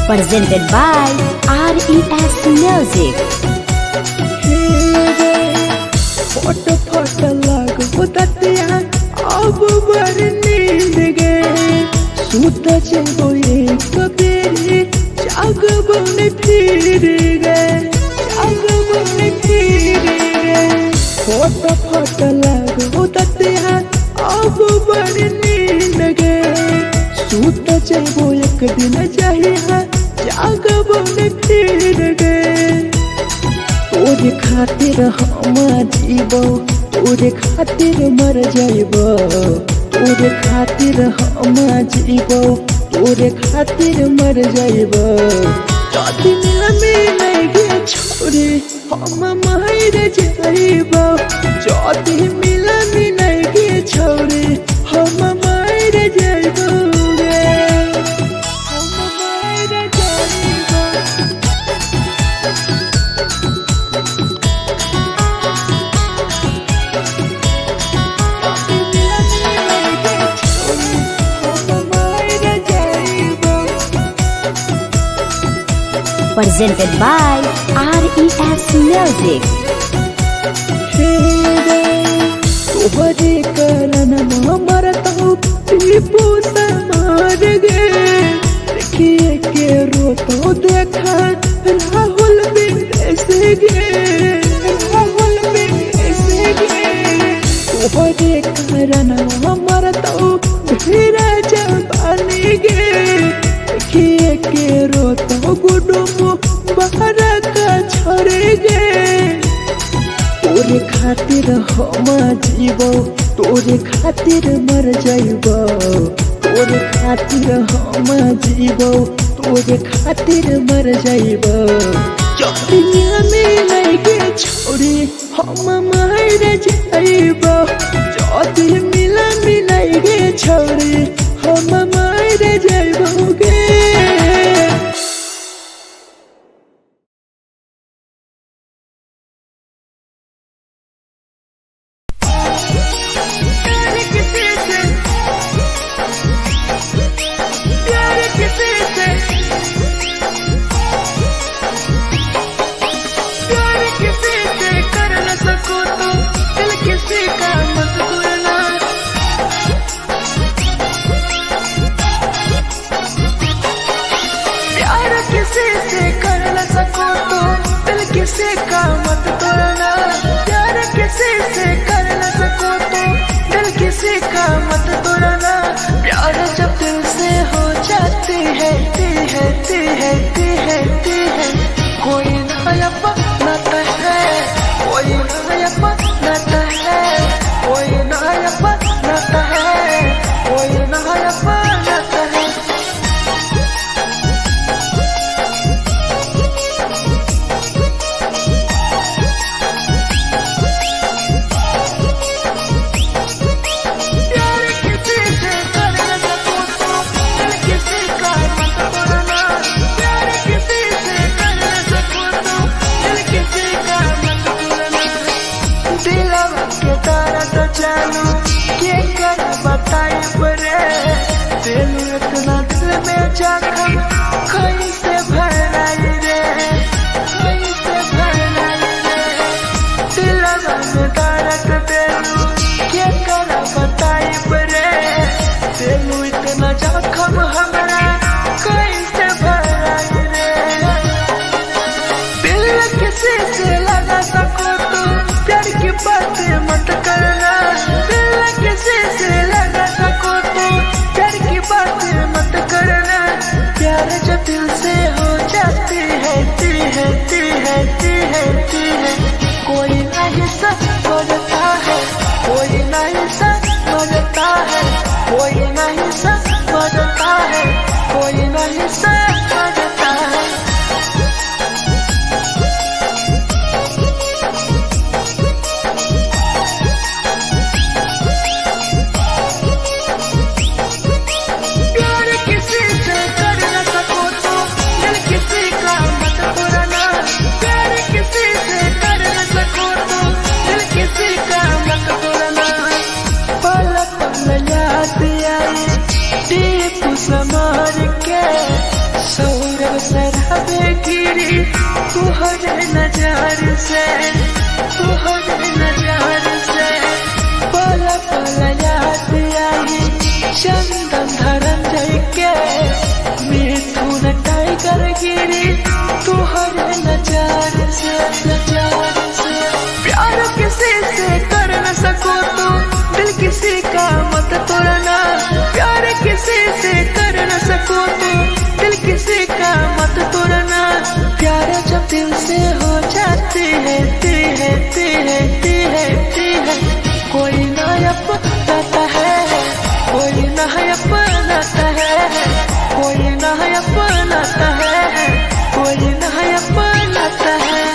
Presented by RES Music. फोट लगो ततिया अब बड़ नींद गे सूत जेबो एक बेरी जागबो ने फिर गे फोट लगो ततिया अब बड़ नींद गे सूत जेबो एक दिन चाहिए जागबो ने फिर गे तोरे खातिर हम जीवो तोरे खातिर मर जाइबो तोरे खातिर हम जीवो तोरे खातिर मर जाइबो जाति मिलमी नहीं गे छोरी हम मर जाइबो जाति मिलमी नहीं गे छोरी हम मर जाइबो गे हम मर जाइबो Presented by RES Music. तोहरे करन मरत हूँ टीपू समार गे देखिए के रो तो देखा राहुल विदेश गे राहुल विदेश गे तोहरे कारण हमर तो धीरे जवानी गे देखिए के रो तो गुडुम बाहर का छोड़े गे तोरे खातिर हम जीवो तोरे खातिर मर जाइबो तोरे खातिर हम जीवो तोरे खातिर मर जाइबो दुनिया में लगे छोड़े हम मर जाइबो जदी मिलगे छोड़े हम मर जाइबो गे किसी का मत तोड़ना प्यार किसी से कर न सको तो दिल किसी का मत तोड़ना प्यार जब दिल से हो जाती है कोई नया बनाता है कोई नया बनाता है कोई नया बनाता है कोई नया बनाता है इतना दिल में जख्म कैसे भराई रे कैसे भराई रे दिलवा में दर्द देलू के कर बताई रे देलू इतना जख्म हमरा कैसे भराई रे दिल किसी से लगा सको तो प्यार की बातें मत करना दिल किसी से लगा सको तो प्यार की बातें मत करना प्यार जो दिल से हो जाती है कोई नहीं समझता है कोई नहीं समझता है कोई नहीं समझता है कोई नहीं समझता है समार के सौरभ सरहबे गिरी तुहरे नजार से पल पल याद आई चंदन धरंजय के मिथुन टाइगर गिरी तुहरे नजार से प्यार किसी से कर न सको तो दिल किसी का मत तोड़ना प्यार किसी से कर न सको तो दिल किसी का मत तोड़ना प्यार जब दिल से हो जाती है कोई नया बनाता है कोई नया बनाता है कोई नया बनाता है कोई नया बनाता है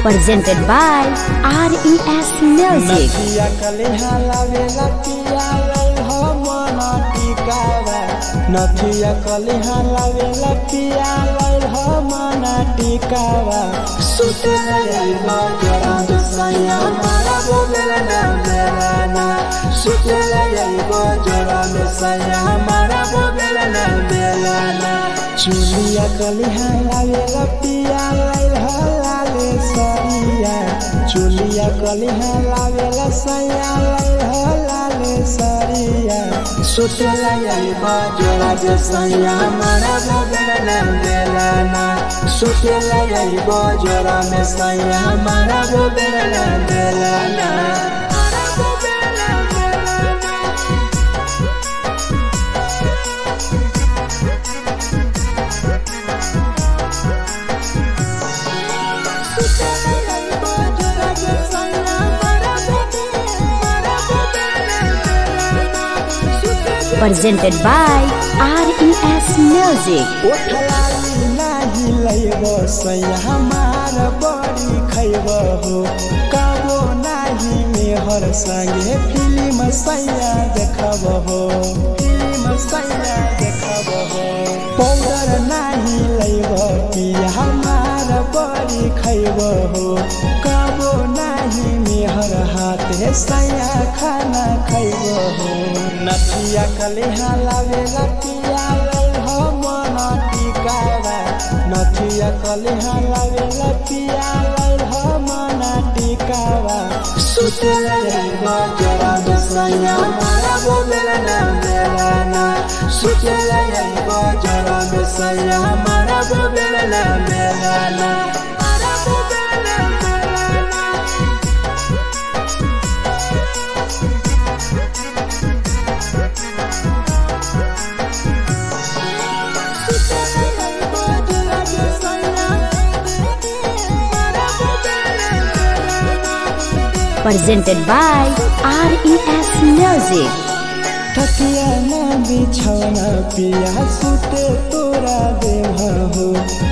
Presented by RES Music. नथिया कलिहा लावेला पिया लैल मना टिकावा सुते लइबा जोरा में सैया मारा बोलेला ना बेलाना सुते लइबा जोरा में सैया मारा बोलेला ना बेलाना चुलिया कलिहा लावेला पिया लैल लाले सरिया चुलिया कलिहा लावेला सैया लैल लाले सरिया सुते लइबा जोरा में सैया मारा बोलेला ना बेलाना सुते लइबा जोरा में सैया मारा बोलेला ना बेलाना Presented by RES Music. ओठलाली नाही लैब सैया हमार बड़ी खैब हो कबो नाही मेहर संगे फिल्म सैया देखब हो फिल्म सैया देखब हो पाउडर नाही लैब पिया हमार बड़ी खैब हो कबो नाही मेहर हाथे सैया खाना खैब हो नथिया कलिहा लावेला पिया लैल मना टिकावा नथिया कलिहा लावेला पिया लैल मना टिकावा सुते लइबा जोरा में सैया मारा बोलेला ना बेलाना सुते लइबा जोरा में सैया मारा बोलेला ना बेलाना Presented by RES Music. तकिया ना बिछौना पिया सुते तोरा देह हो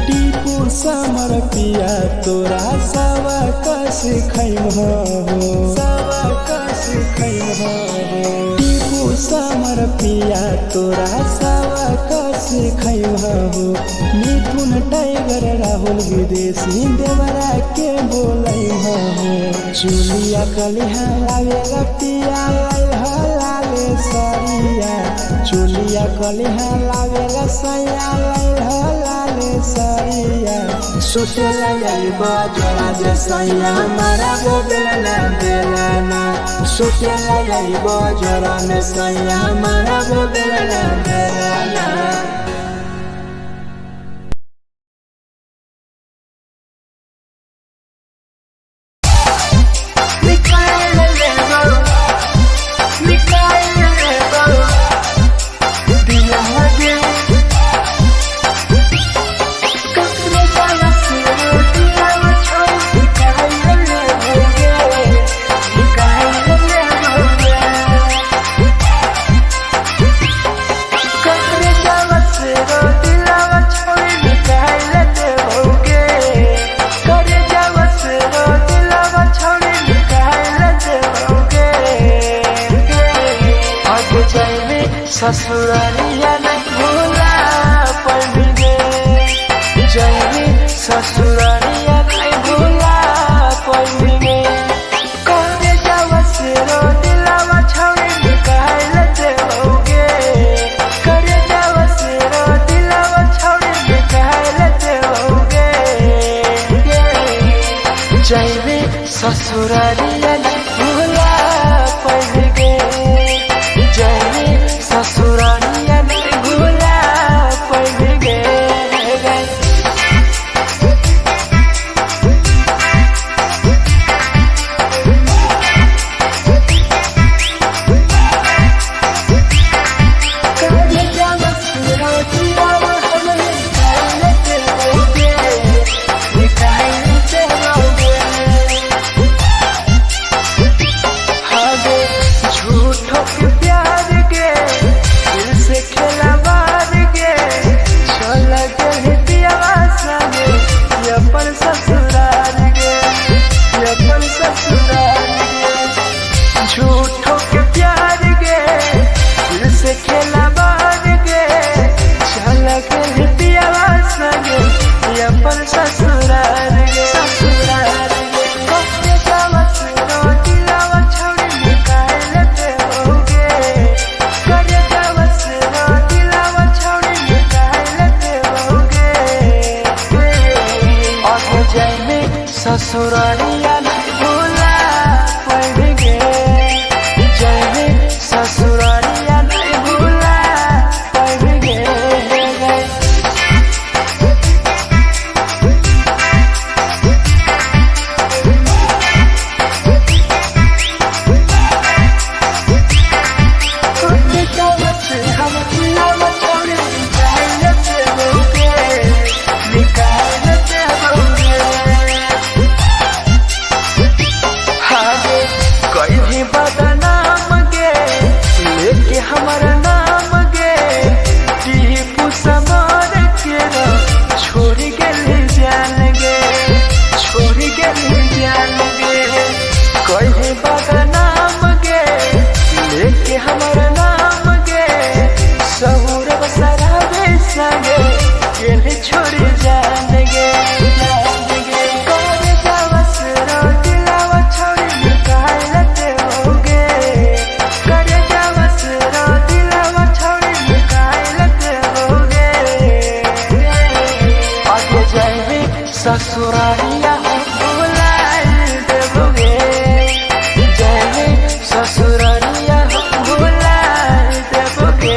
टीपू समर पिया तोरा सवा कस खैम हो सवा कस खैम हो टीपू समर पिया तोरा सवा कस खैम हो मिथुन टाइगर राहुल विदेशी देवरा के बोलै हो चुलिया कलिहा लावेला पिया लाले सरिया चुलिया कलिहा लावेला सैया लाले सरिया सुते लइबा जोरा में सैया मारा बोलेला ना बेलाना सुते लइबा जोरा में सैया मारा बोलेला ना बेलाना ससुरालिया नहीं भूला पड़ेंगे जाएंगे ससुरालिया नहीं भूला पड़ेंगे कौने जावा से रो दिलावा छावे निकाल लेते होगे करे जावा से रो दिलावा छावे निकाल लेते होगे जाएंगे ससुरालिया नहीं भूला पड़ेंगे जाएंगे ससुरालिया नहीं भूला पड़ेंगे झूठों के प्यार के दिल से खेला मार के चला गए पियावा संगे अपन ससुराल के अपन ससुराल के झूठों के प्यार के दिल से खेला मार के ससुरालिया नहीं भूला पाएंगे, जाएंगे ससुरालिया नहीं भूला पाएंगे। हमारा नाम गे टीपू समर के छोड़ गए जान गे, छोड़ गए जान गे। कहीं बदनाम गे लेके हमारा नाम गे, सहूर बसरावे संगे के छोड़ जान गे। ससुरालिया भूला देबोगे, जाएंगे ससुरालिया भूला देबोगे।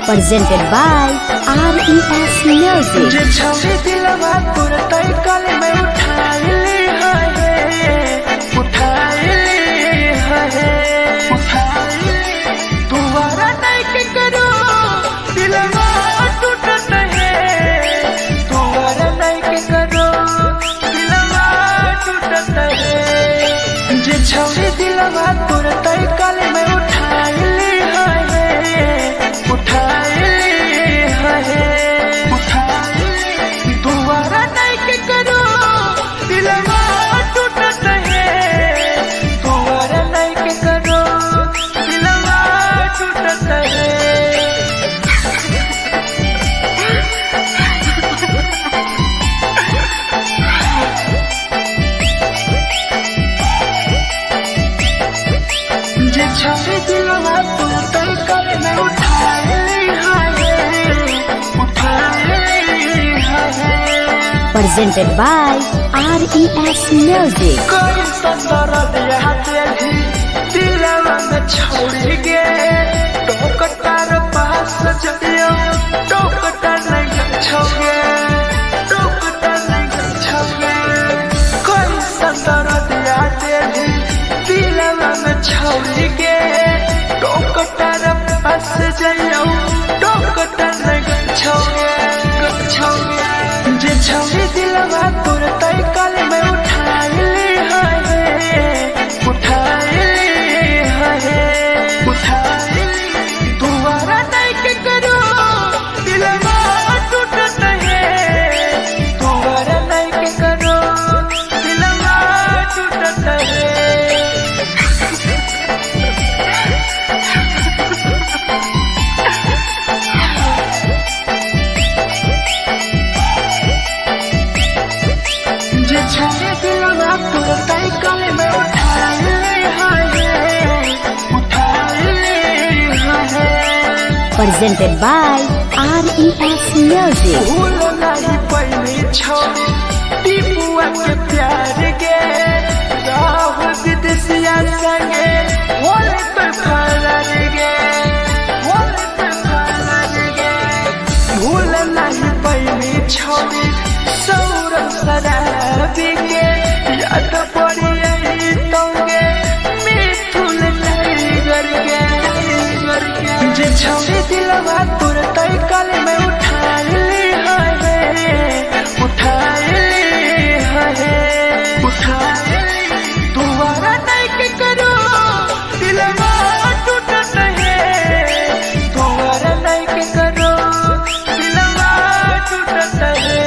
presented by RES Music. जे छवि दिलवा तुरते कल में उठाइली है तुम्हारा नहीं के करो दिलवा टूटत है तुम्हारा नहीं के करो दिलवा टूटत है जे छवि दिलवा तुरते कल में उठाइली है दोबारा नहीं के करो दिलवा टूटत है दोबारा नहीं के करो दिलवा टूटत है जे छवि दिलवा तुरते कल में उठाइली Presented by RES Music. कोई संदर दिया तेरी दिलवा में छोड़ के टोकटार पास जइयो टोकटार नहीं छोगे टोकटार नहीं छोगे कोई संदर दिया तेरी दिलवा में छोड़ के टोकटार पास जइयो टोकटार नहीं छोगे जे छवि दिलवा तुरते कल में उठाइली है दोबारा नहीं के करो दिलवा टूटत है दोबारा नहीं के करो दिलवा टूटत है जे छवि दिलवा तुरते कल में उठाइली है Presented by RES Music. भूल नहीं पहली छोड़ी टीपुआ के प्यार के राहुल विदेशिया संगे होले तो फरार गे भूल नहीं पहली छोड़ी सौरभ शराबी के याद पड़ी यही तोगे मिथुन टाइगर के जे छवि दिलवा तुरते कल में उठाइली है दोबारा नहीं के करो दिलवा टूटत है दोबारा नहीं के करो दिलवा टूटत है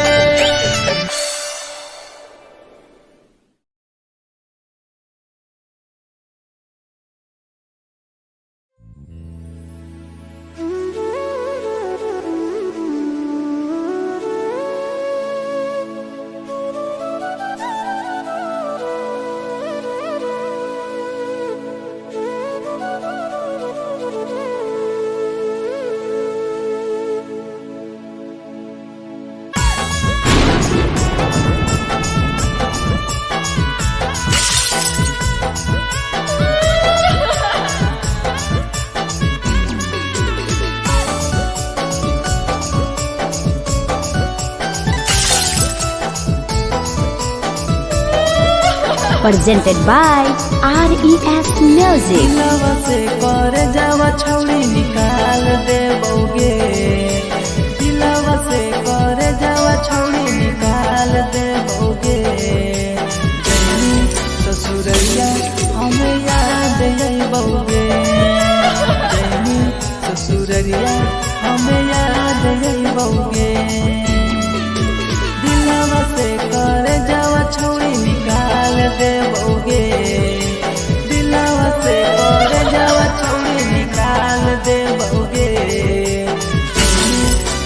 Presented by RES Music. दिलवा से कर जावा छौड़ी निकाल देबोगे दिलवा से कर जावा छौड़ी निकाल देबोगे जैनी ससुरैया हमें याद अइबोगे जैनी ससुरैया हमें याद अइबोगे दिलवा से कर जावा छौड़ी निकाल देबोगे दिलवा से कर जावा छौड़ी निकाल देबोगे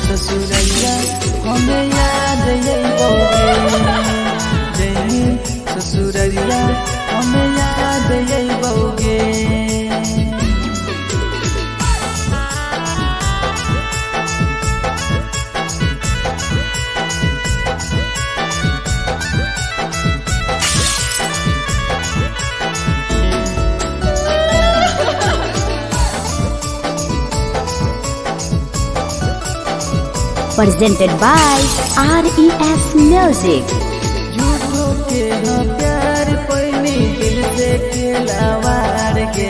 ससुरैया हमें याद अइबोगे जैनी ससुरैया हमें याद अइबोगे presented by RES Music. झूठो के हाँ प्यार पैनी दिल से खिलावार के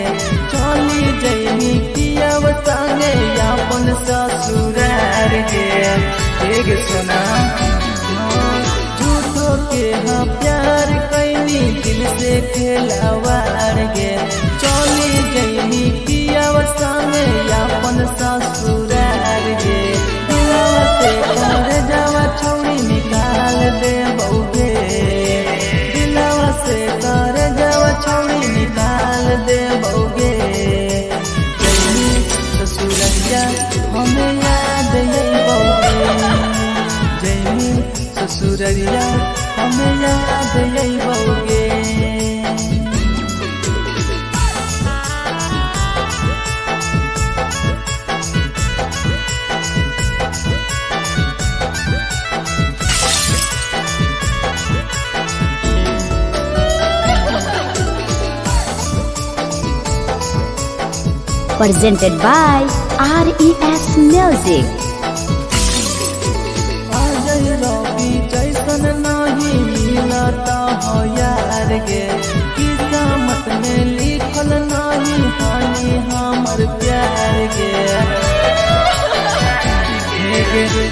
चली जैनी किया संगे अपन ससुरार के एक सुना झूठो के हाँ प्यार कैनी दिल से खिलावार के चली जैनी किया संगे अपन ससुरार के दिलवा से घर जावा छोड़ी निकाल दे बउगे दिलवा से घर जावा छोड़ी निकाल दे बउगे जैनी ससुरैया हमें याद यही बउगे जैनी ससुरैया हमें याद यही बउगे Presented by RES Music. Ajay रवि जैसन नहीं मिलता हो यार गे किस्मत में लिखल नहीं हानि हमर प्यार गे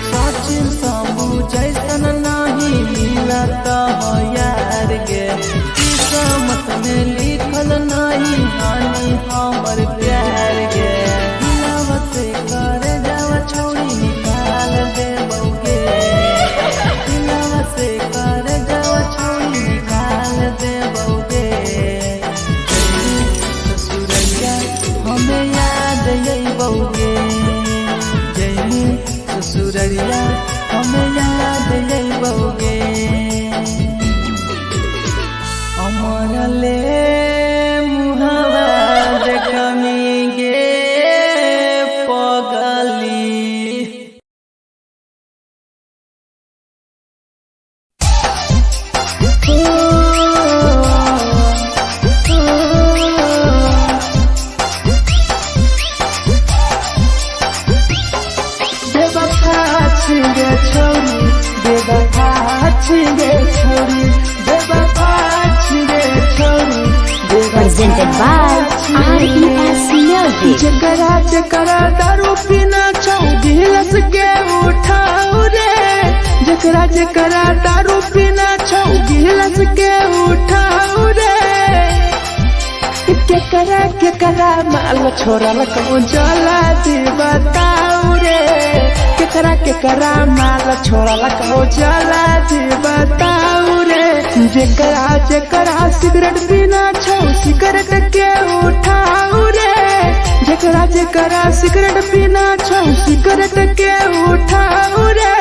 सचिन शंभू जैसन नहीं मिलता हो यार गे किस्मत में लिखल नहीं हानि हमर प्यार गे दिलवा से कर जावा छोड़ी निकाल दे बउगे दिलवा से कर जावा छोड़ी निकाल दे बउगे ससुरैया हमें याद यही बउगे जैनी ससुरैया हमें याद यही बउगे अमर ले मुहावा देखमी गे पगली बेवफा छिगे छोरी बेवफा छिगे छोरी बेवफा छिगे छोरी Presented by RES Music. जकरा जकरा दारू पीना छौ गिलास के उठाओ रे जकरा जकरा दारू पीना छौ गिलास के उठाओ रे केकरा माल छोड़ल कहूँ जला दी बताओ रे केकरा माल छोड़ल कहूँ जला दी बताओ रे जकरा जकरा सिगरेट पीना छौ सिगरेट के उठाओ रे जकरा जकरा सिगरेट पीना छौ सिगरेट के उठाओ रे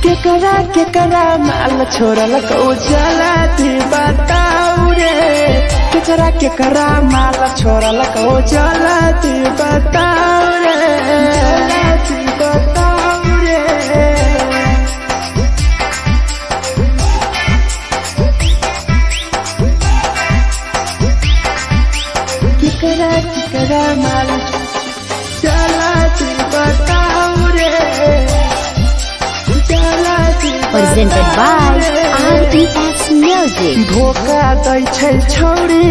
केकरा माल छोड़ल कहूँ जला दी बताओ रे केकरा माल छोड़ल कहूँ जला दी बताओ रे जला दी बताओ रे केकरा माल चला दी बताओ रे चला दी Presented by RES Music. धोखा दै छै छौरी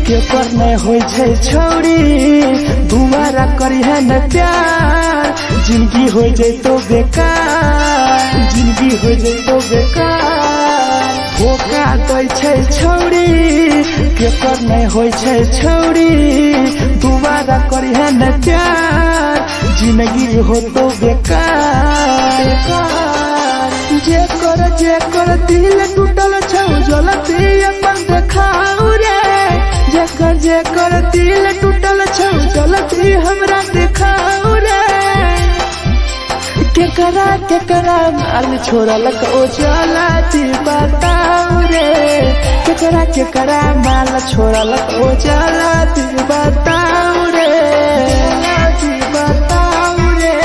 केकर नहीं होइ छै छौरी दुबारा करिहे न प्यार जिंदगी हो जैतो बेकार जिंदगी हो जैतो बेकार धोखा दै छै छौरी केकर नहीं होइ छै छौरी दुबारा करिहे न प्यार जिंदगी हो तो बेकार जेकर दिल टूटल छौ जलती अपन देखाओ रे जेकर दिल टूटल छौ जलती हमरा देखाओ रे केकरा माल छोड़ल को जलती बताओ रे केकरा माल छोड़ल को जलती बताओ रे जलती बताओ रे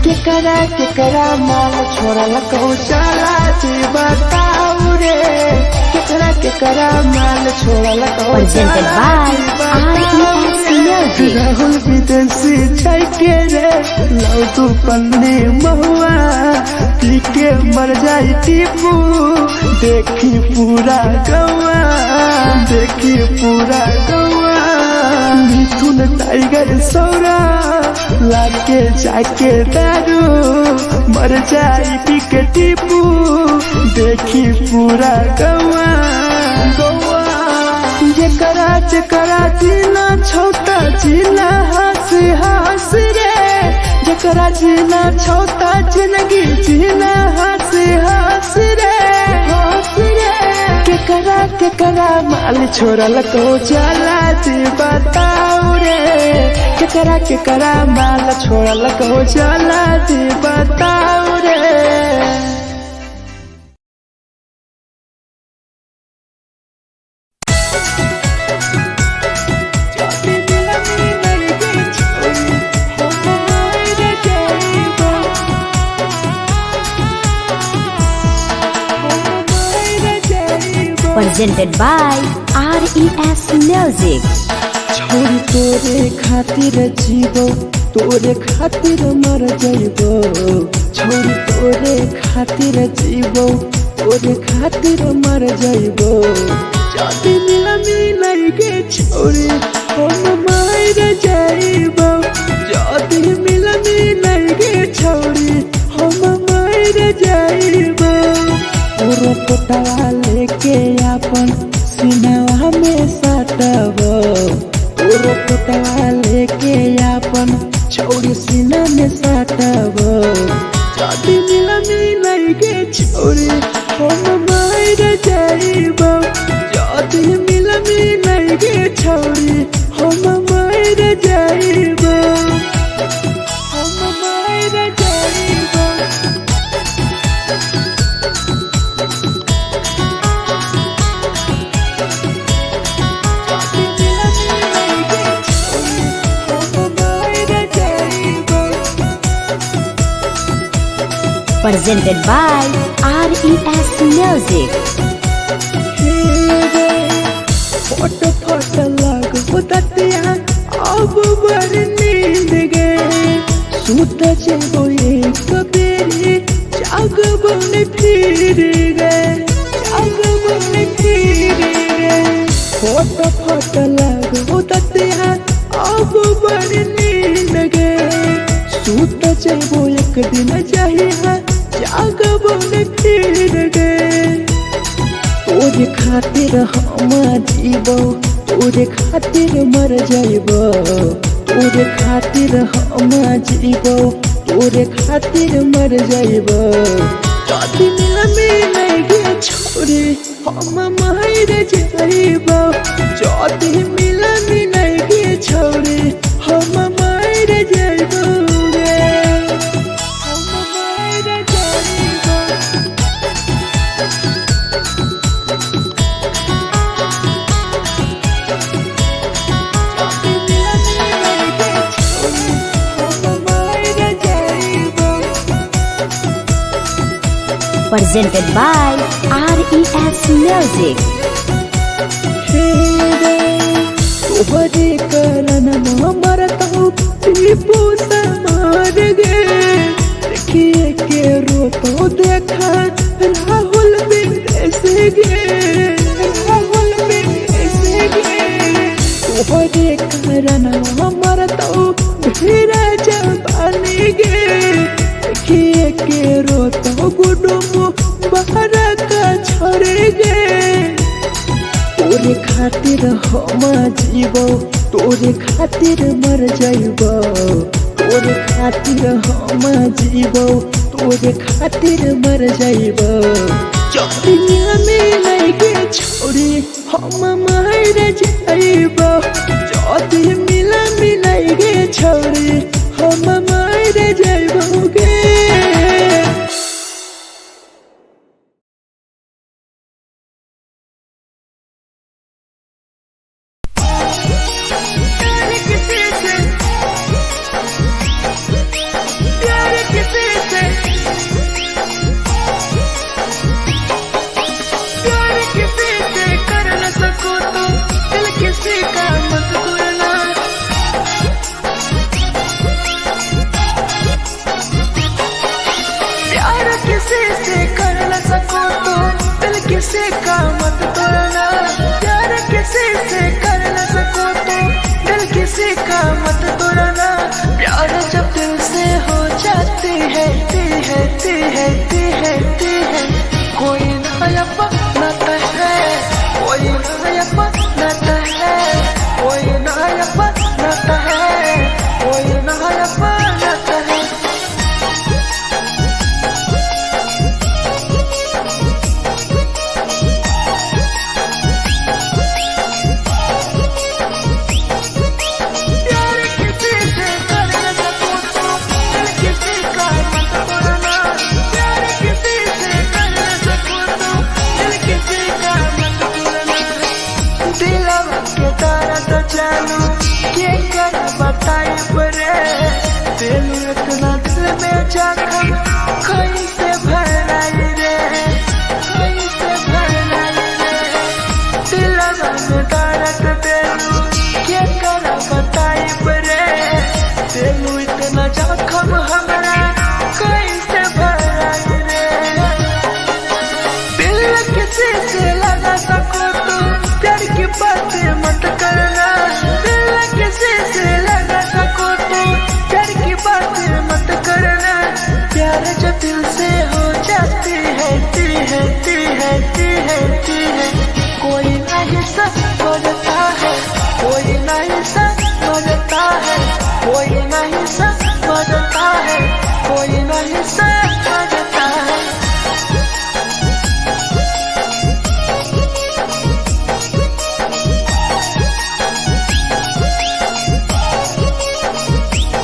केकरा माल छोड़ल कहू चला बताऊ रे केकरा केकरा माल छोड़ल को Presented by RES Music. Rahul विदेशी छै के रे लौ तू पन्ने महुआ पी के मर जाई टीपू देखी पूरा गौआ देखी पूरा गौआ मिथुन टाइगर सौरा लाके जाके दारू मर जाई पी के टीपू देखी पूरा गौआ गौआ जेकरा जेकरा जीना छोटा जीना हंस हंस रे जेकरा जीना छोटा जिंदगी जीना हंस हंस रे हंस रे केकरा केकरा माल छोड़ल को जाला जी बताओ रे केकरा केकरा माल छोड़ल को जाला जी बताओ रे। Presented by RES Music. छोरी तोरे खातिर जीवो तोरे खातिर मर जाइबो छोरी तोरे खातिर जीवो तोरे खातिर मर जाइबो जाति मिलाई के छोरी हम मार जाइबो जाति मिलाई के छोरी हम मार जाइबो पूरा पोटवा लेके अपन सीनावा में साटबो पूरा पोटवा लेके अपन छोरी सीना में साटबो जाति मिलाई के छोरी हम मार जाइबो जाति मिलाई के छोरी हम मार जाइबो हम मार जाइबो। Presented by RES Music. फोट फोट लग होतिया अब बर नींद गए सूत जेबो एक बेरी जागबो ने फिर गए जागबो ने फिर गए फोट फोट लग होतिया अब बर नींद गए सूत जेबो एक दिन चाहिए जागबो ने फिर गए तोरे खातिर हम जीवो तोरे खातिर मर जाइबो तोरे खातिर हम जीवो तोरे खातिर मर जाइबो जाति मिलाई के छोरी हम मार जाइबो जाति मिलाई के छोरी हम मार जाइबो हम मार जाइबो। Presented by RES Music. तोहरे करन मरत हूँ टीपू समार गे देखिए के रोतो देखा राहुल विदेश गे राहुल विदेश गे तोहरे करन मरत हूँ भीरा जवानी गे देखिए के रोतो गुडुमो बाहर का छोड़ गे तोरे खातिर हम जीवो तोरे खातिर मर जाइबो तोरे खातिर हम जीवो तोरे खातिर मर जाइबो जाति मिलाई के छोरी हम मार जाइबो जाति मिलाई के छोरी हम मार जाइबो गे। प्यार किसे जालू के कर बताई बरे दिल इतना दिल में जखम कैसे भराई रे कैसे भराई रे दिलवा में दर्द देलू के कर बताई बरे दिल इतना जखम हमरा कैसे भराई रे दिल किसी से लगा सको तो प्यार की बातें मत करना दिल किसी से लगा सको तो प्यार की बातें मत करना प्यार जो दिल से हो जाती है कोई नहीं समझता है कोई नहीं समझता है कोई नहीं समझता है कोई नहीं समझता है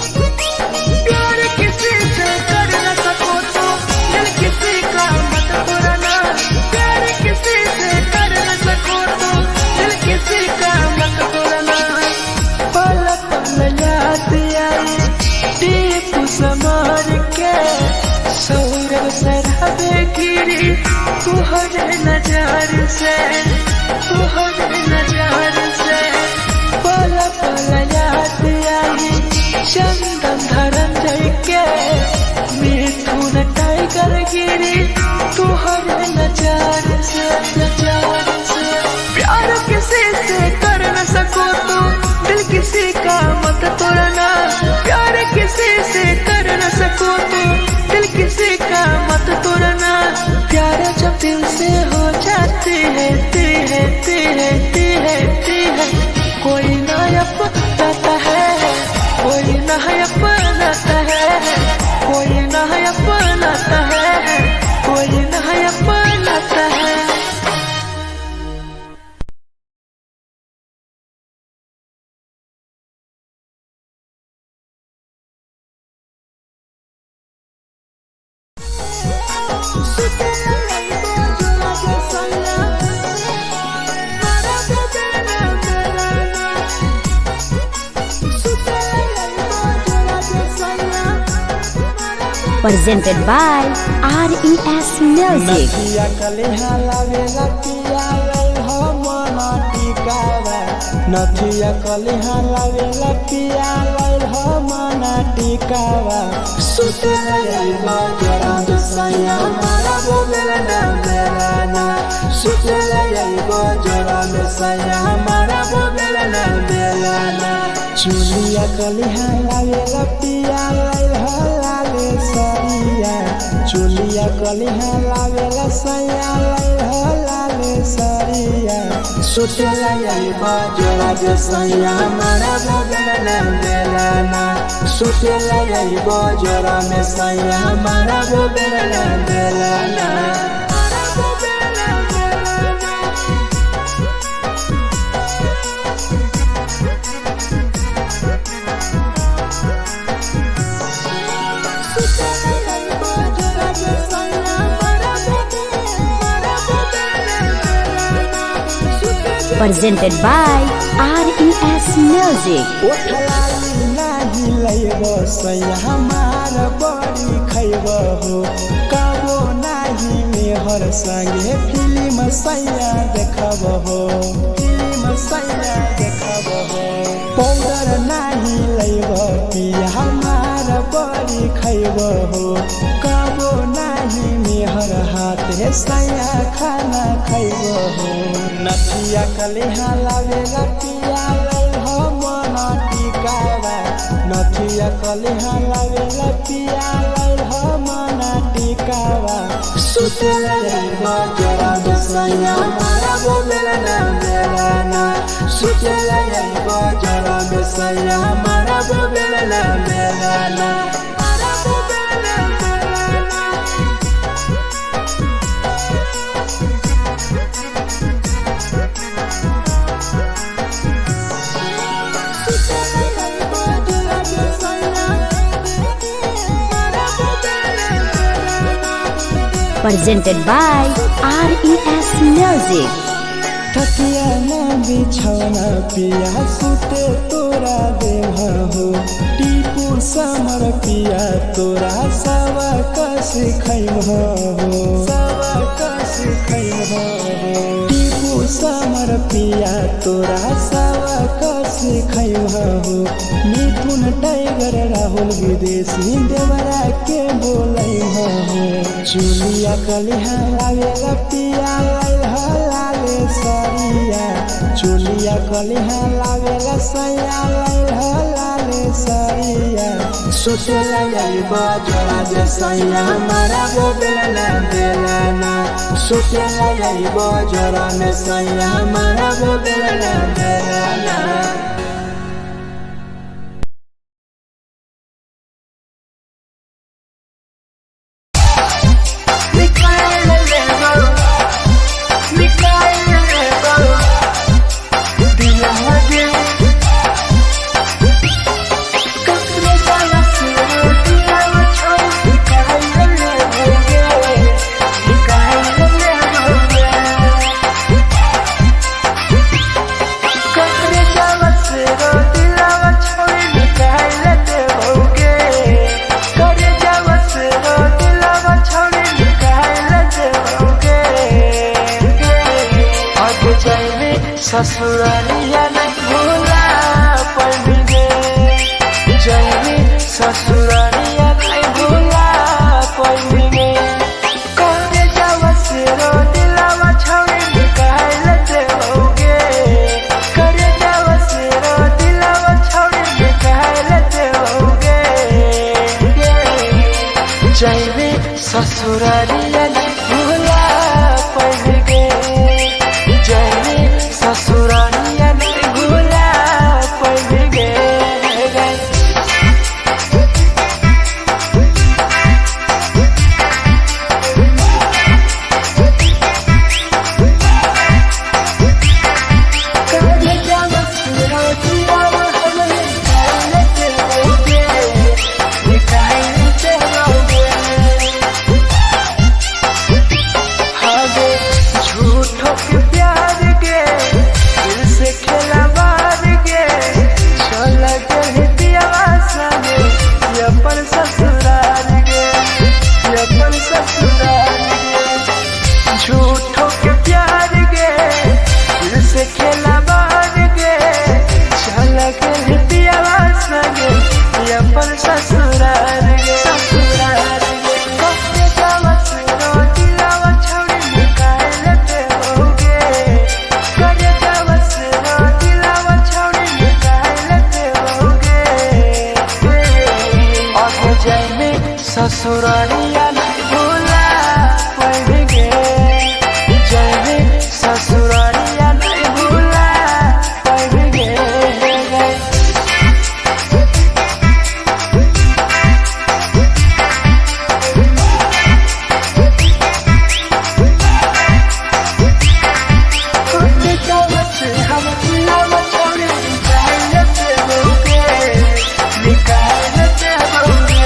प्यार किसी से कर न सको तो दिल किसी का मत तोड़ना प्यार किसी से कर न सको तो दिल किसी का मत तोड़ना पल पल याद आई टीपू समार के सौरभ शराबे गिरी तुहरे नजर से पल पल याद आई चंदन धरंजय के मिथुन टाइगर गिरी तुहरे नजर से प्यार किसी से कर न सको तो दिल किसी का मत तोड़ना प्यार किसी से कर न सको तो दिल किसी का मत तोड़ना प्यार जब दिल से हो जाती है कोई ना अपनाता है कोई ना अपनाता है कोई ना अपनाता है कोई ना अपनाता है Presented by RES Music. नथिया कलिहा लावेला पिया लई हो मना टिकावा नथिया कलिहा लावेला पिया लई हो मना टिकावा सुतला यइबा जरा सैया मारा बोलेला ना सुतला यइबा जरा सैया मारा बोलेला ना चुलिया कलिहा लावेला पिया लई हो लाले सरिया चुलिया कलिहा लावेला सैया लई हो लाले सरिया सुतला यइबा जरा सैया मारा बोलेला ना सुतला यइबा जरा सैया मारा बोलेला ना Presented by RES Music. ओठलाली नाही लइबो सैया हमार बड़ी खइबो हो कबो नाही मेहर संगे फिल्म सैया देखबो हो पाउडर नाही लइबो पिया हमार बड़ी खइबो हो कबो नाही मेहर हाथे सैया खाना खइबो हो नथिया कलिहा लावेला पिया लई हो मना टिकावा नथिया कलिहा लावेला पिया लई हो मना टिकावा सुतला यइबा जरा सैया मारा बोलेला ना सुतला यइबा जरा सैया मारा बोलेला ना Presented by RES Music. तकिया ना बिछौना पिया सुते तोरा देह हो टीपू समर पिया तोरा सवा कस खैम हो सवा कस खैम हो टीपू समर पिया तोरा सवा कस खैम हो मिथुन टाइगर राहुल विदेशी देवरा के बोलै हो चुलिया कलिहा लागेला पिया लाले सरिया चुलिया कलिहा लागेला सैया लाले सरिया सुतेला यही बजरा जे सैया मारा वो बेला बेलाना सुतेला यही बजरा में सैया मारा वो बेला बेलाना ससुरालिया नहीं भूला पड़ेंगे जैनी ससुरालिया नहीं भूला पड़ेंगे करे जावा से रो दिलावा छौड़ी निकाल लेते होगे करे जावा से रो दिलावा छौड़ी निकाल लेते होगे जैनी ससुरालिया नहीं भूला पड़ेंगे ससुरालिया नहीं भूला पड़ेंगे झूठों के प्यार गे दिल से खेला बार गे चल के दियावा संगे अपन ससुराल गे ससुराल गे कब जावा से रो दिलावा छौड़ी निकाल लेते होगे करे जावा से रो दिलावा छौड़ी निकाल लेते होगे और जाने ससुरालिया नहीं भूला पड़ेंगे ससुरालिया नहीं भूला पड़ेंगे हम दिलावा छौड़ी निकाल लेते होगे निकाल लेते होगे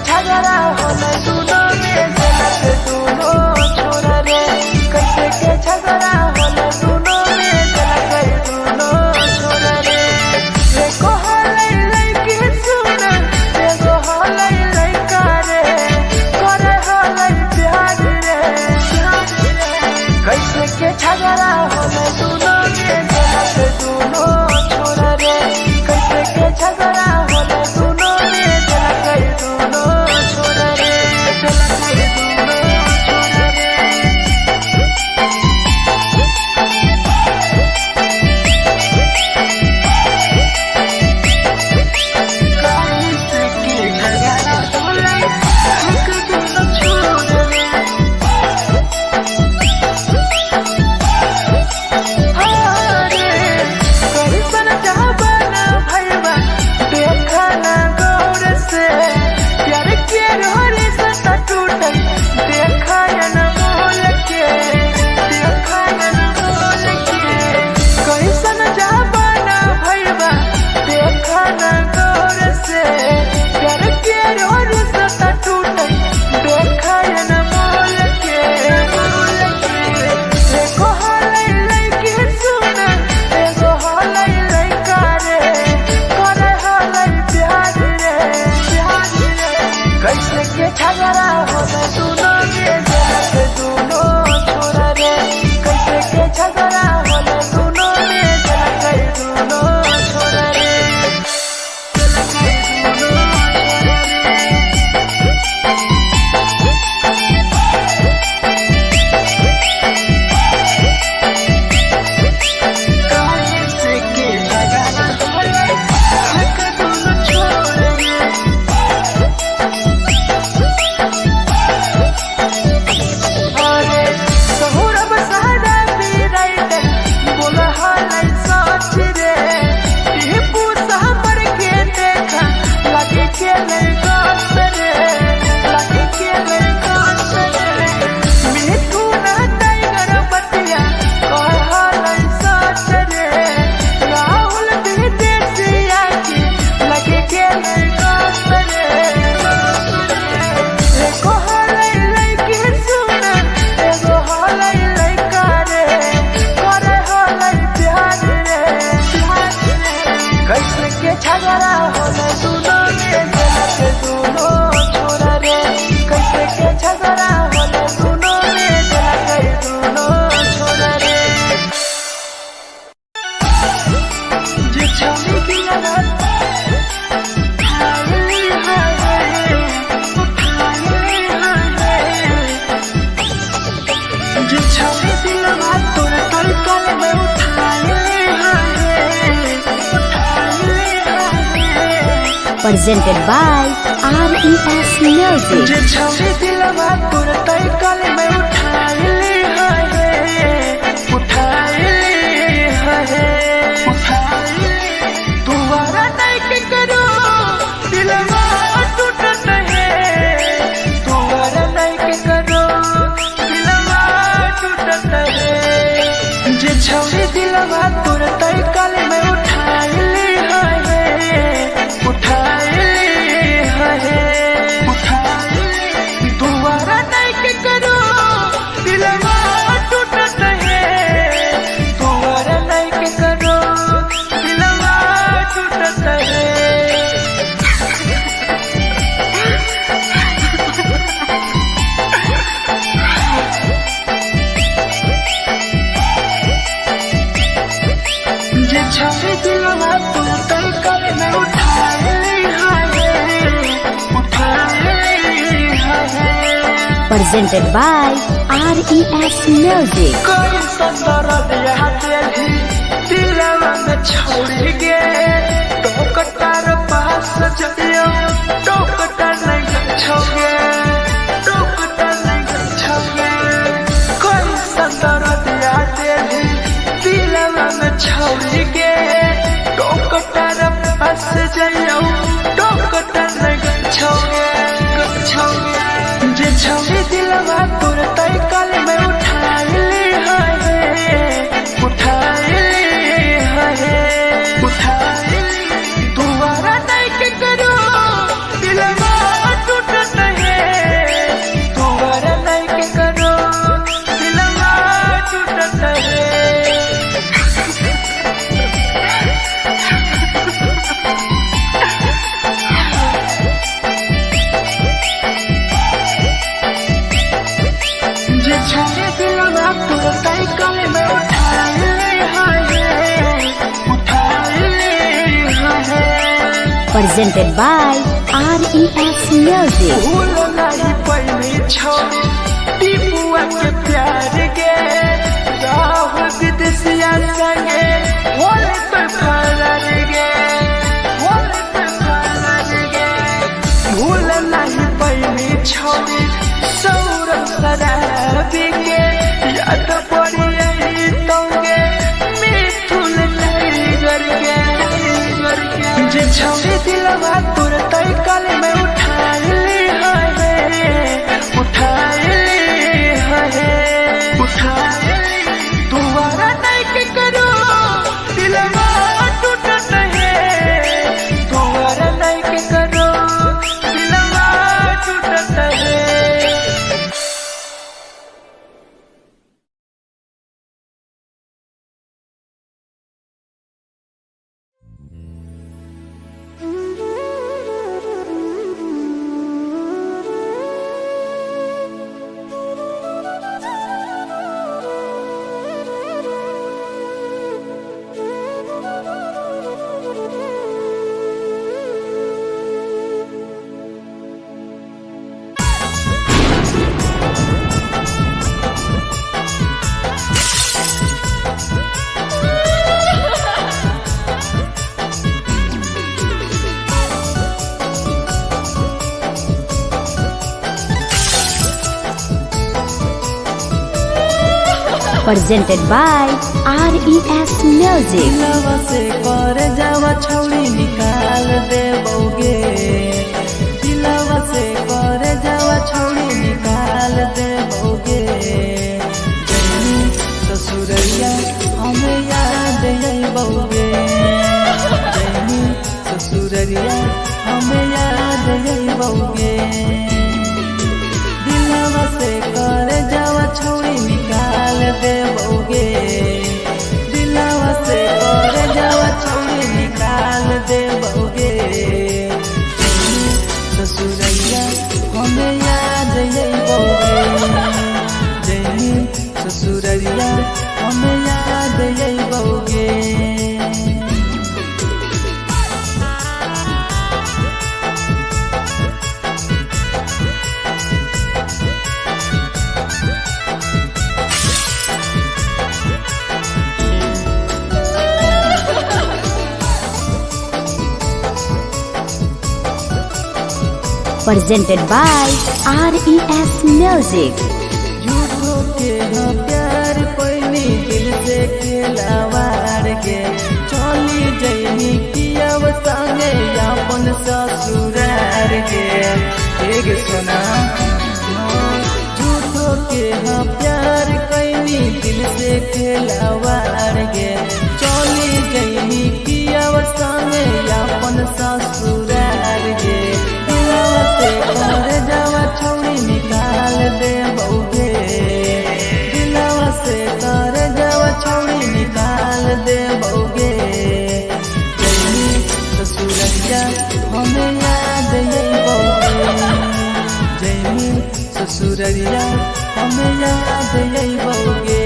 झगड़ा होले दोनों में जलक दोनों छोरा रे कैसे के झगड़ा होले दोनों में जलक दोनों छोरा रे एको होले लइकी सुन एगो होले लइका रे करे होले प्यार रे कैसे के झगड़ा होले दोनों में जलक दोनों छोरा रे कैसे के झगड़ा होले दोनों में जलक दोनों छोरा रे जलक दोनों छोरा रे कैसे के झगड़ा होले दोनों छोरा रे झगड़ा होले दोनों में जलक दोनों छोरा रे कैसे के झगड़ा होले दोनों में जलक दोनों छोरा रे जलक दोनों छोरा रे कैसे के झगड़ा होले दोनों छोरा रे कैसे के झगड़ा होले दोनों में जलक दोनों छोरा रे कैसे के झगड़ा होले दोनों में जलक दोनों छोरा रे जे छौरी की लगन जे छौरी की लगन तोरा तलकल में उठाए presented by RES Music. जे छौरी दिलवा तोर तलकल में उठाए तुम्हारा नहीं के करो दिलवा टूटत है तुम्हारा नहीं के करो दिलवा टूटत है जे छौरी दिलवा तोर तलकल में उठाए दोबारा नहीं के करो दिलवा टूटत है दोबारा नहीं के करो दिलवा टूटत है जे छौरी दिलवा तू तलकल में उठाए Presented by RES Music. कोई संदर दिया तेरी दिलवा में छोड़ गे टोकटार पास जइयो टोकटार नहीं छोगे टोकटार नहीं छोगे कोई संदर दिया तेरी दिलवा में छोड़ गे टोकटार पास जइयो टोकटार नहीं छोगे जे छौरी दिलवा तोर तलकल में उठाए दोबारा नहीं के करो दिलवा टूट presented by RES Music. भूल नहीं पहली छोड़ी टीपुआ के प्यार गे राह विदेशिया संगे होले तो फरार गे होले तो फरार गे भूल नहीं पहली छोड़ी सौरभ शराबी के याद पड़ी यही तोगे मिथुन टाइगर के जे छोड़ी दिलवा तुरंत कल में उठा ली तुम्हारा नहीं के करो दिलवा टूटत है तुम्हारा नहीं के करो दिलवा टूटत है। Presented by RES Music. दिलवा से कर जावा छौड़ी निकाल दे बौगे दिलवा से कर जावा छौड़ी निकाल दे बौगे जैनी ससुरैया हमें याद आई बौगे जैनी ससुरैया हमें याद आई बौगे दिलवा से कर जावा छौड़ी निकाल दे बौगे दिलवा से कर जावा छौड़ी निकाल दे बौगे ससुरैया हमें याद आई बौगे जैनी ससुरैया हमें याद आई बौगे। Presented by RES Music. झूठो के हाँ प्यार पैनी दिल से खिलावार के चली जैनी कियाव संगे अपन ससुरार के एक सुना झूठो के हाँ प्यार कैनी दिल से खिलावार के चली जैनी कियाव संगे अपन ससुरार के दिलवा से कर जावा छौड़ी निकाल दे बौगे दिलवा से कर जावा छौड़ी निकाल दे बौगे जैनी ससुरैया हमें याद आई बौगे जैनी ससुरैया हमें याद आई बौगे।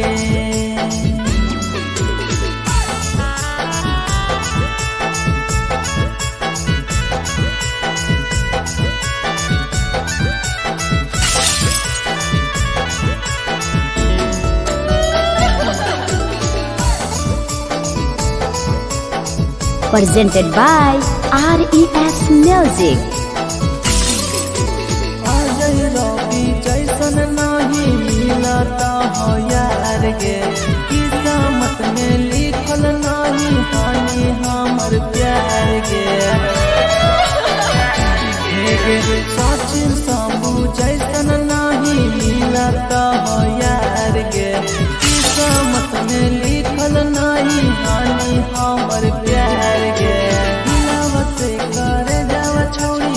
Presented by RES Music. Ajay रवि जैसन नहीं मिलता हो यार गे किस्मत में लिखल नहीं हानि हमर प्यार गे सचिन शंभू जैसन नहीं मिलता हो यार गे किस्मत में लिखल नहीं हानि हमर प्यार गे दिलवा से कर जावा छौड़ी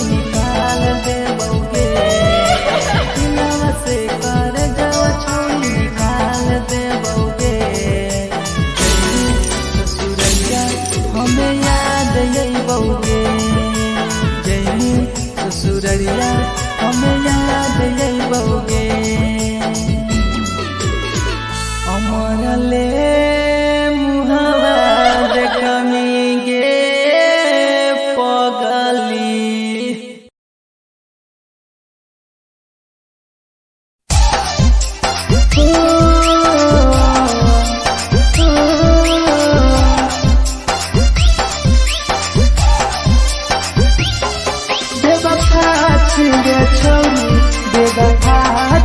बेवफा छिगे छोरी, बेवफा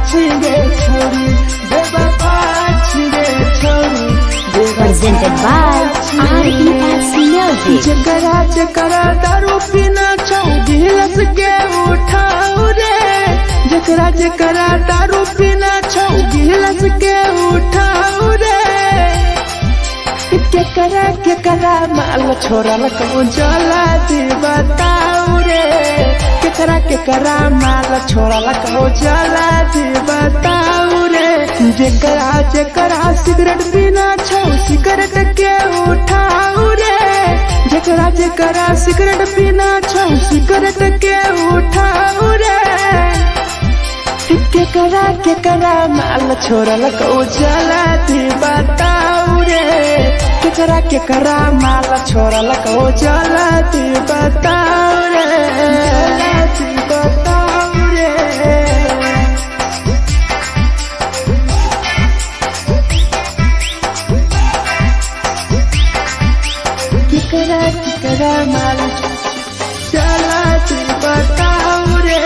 छिगे छोरी, बेवफा छिगे छोरी, Presented by RES Music. जकरा जकरा दारू पीना छौ गिलास के उठाऊ रे, जकरा जकरा दारू पीना छौ गिलास के उठाऊ रे, केकरा केकरा माल छोड़ल कहूँ जला दी बताऊ रे, केकरा केकरा माल छोड़ल कहूँ जला दी बताऊ रे, जेकरा जेकरा सिगरेट पीना छौ सिगरेट के उठाऊ रे, जेकरा जेकरा सिगरेट पीना छौ सिगरेट के उठाऊ रे, केकरा केकरा माल छोड़ल कहूँ जला दी बताऊ रे, केकरा केकरा माल छोड़ल कहूँ जला दी बताऊ रे, जला दी बताऊ रे। केकरा केकरा माल जला दी बताऊ रे,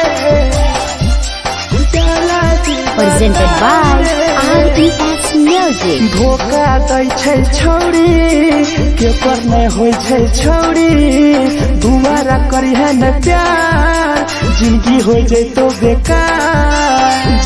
जला दी Presented by RES Music. धोखा दै छै छौरी, केकर नहीं होइ छै छौरी, दुबारा करी है न प्यार, जिंदगी हो जैतो बेकार।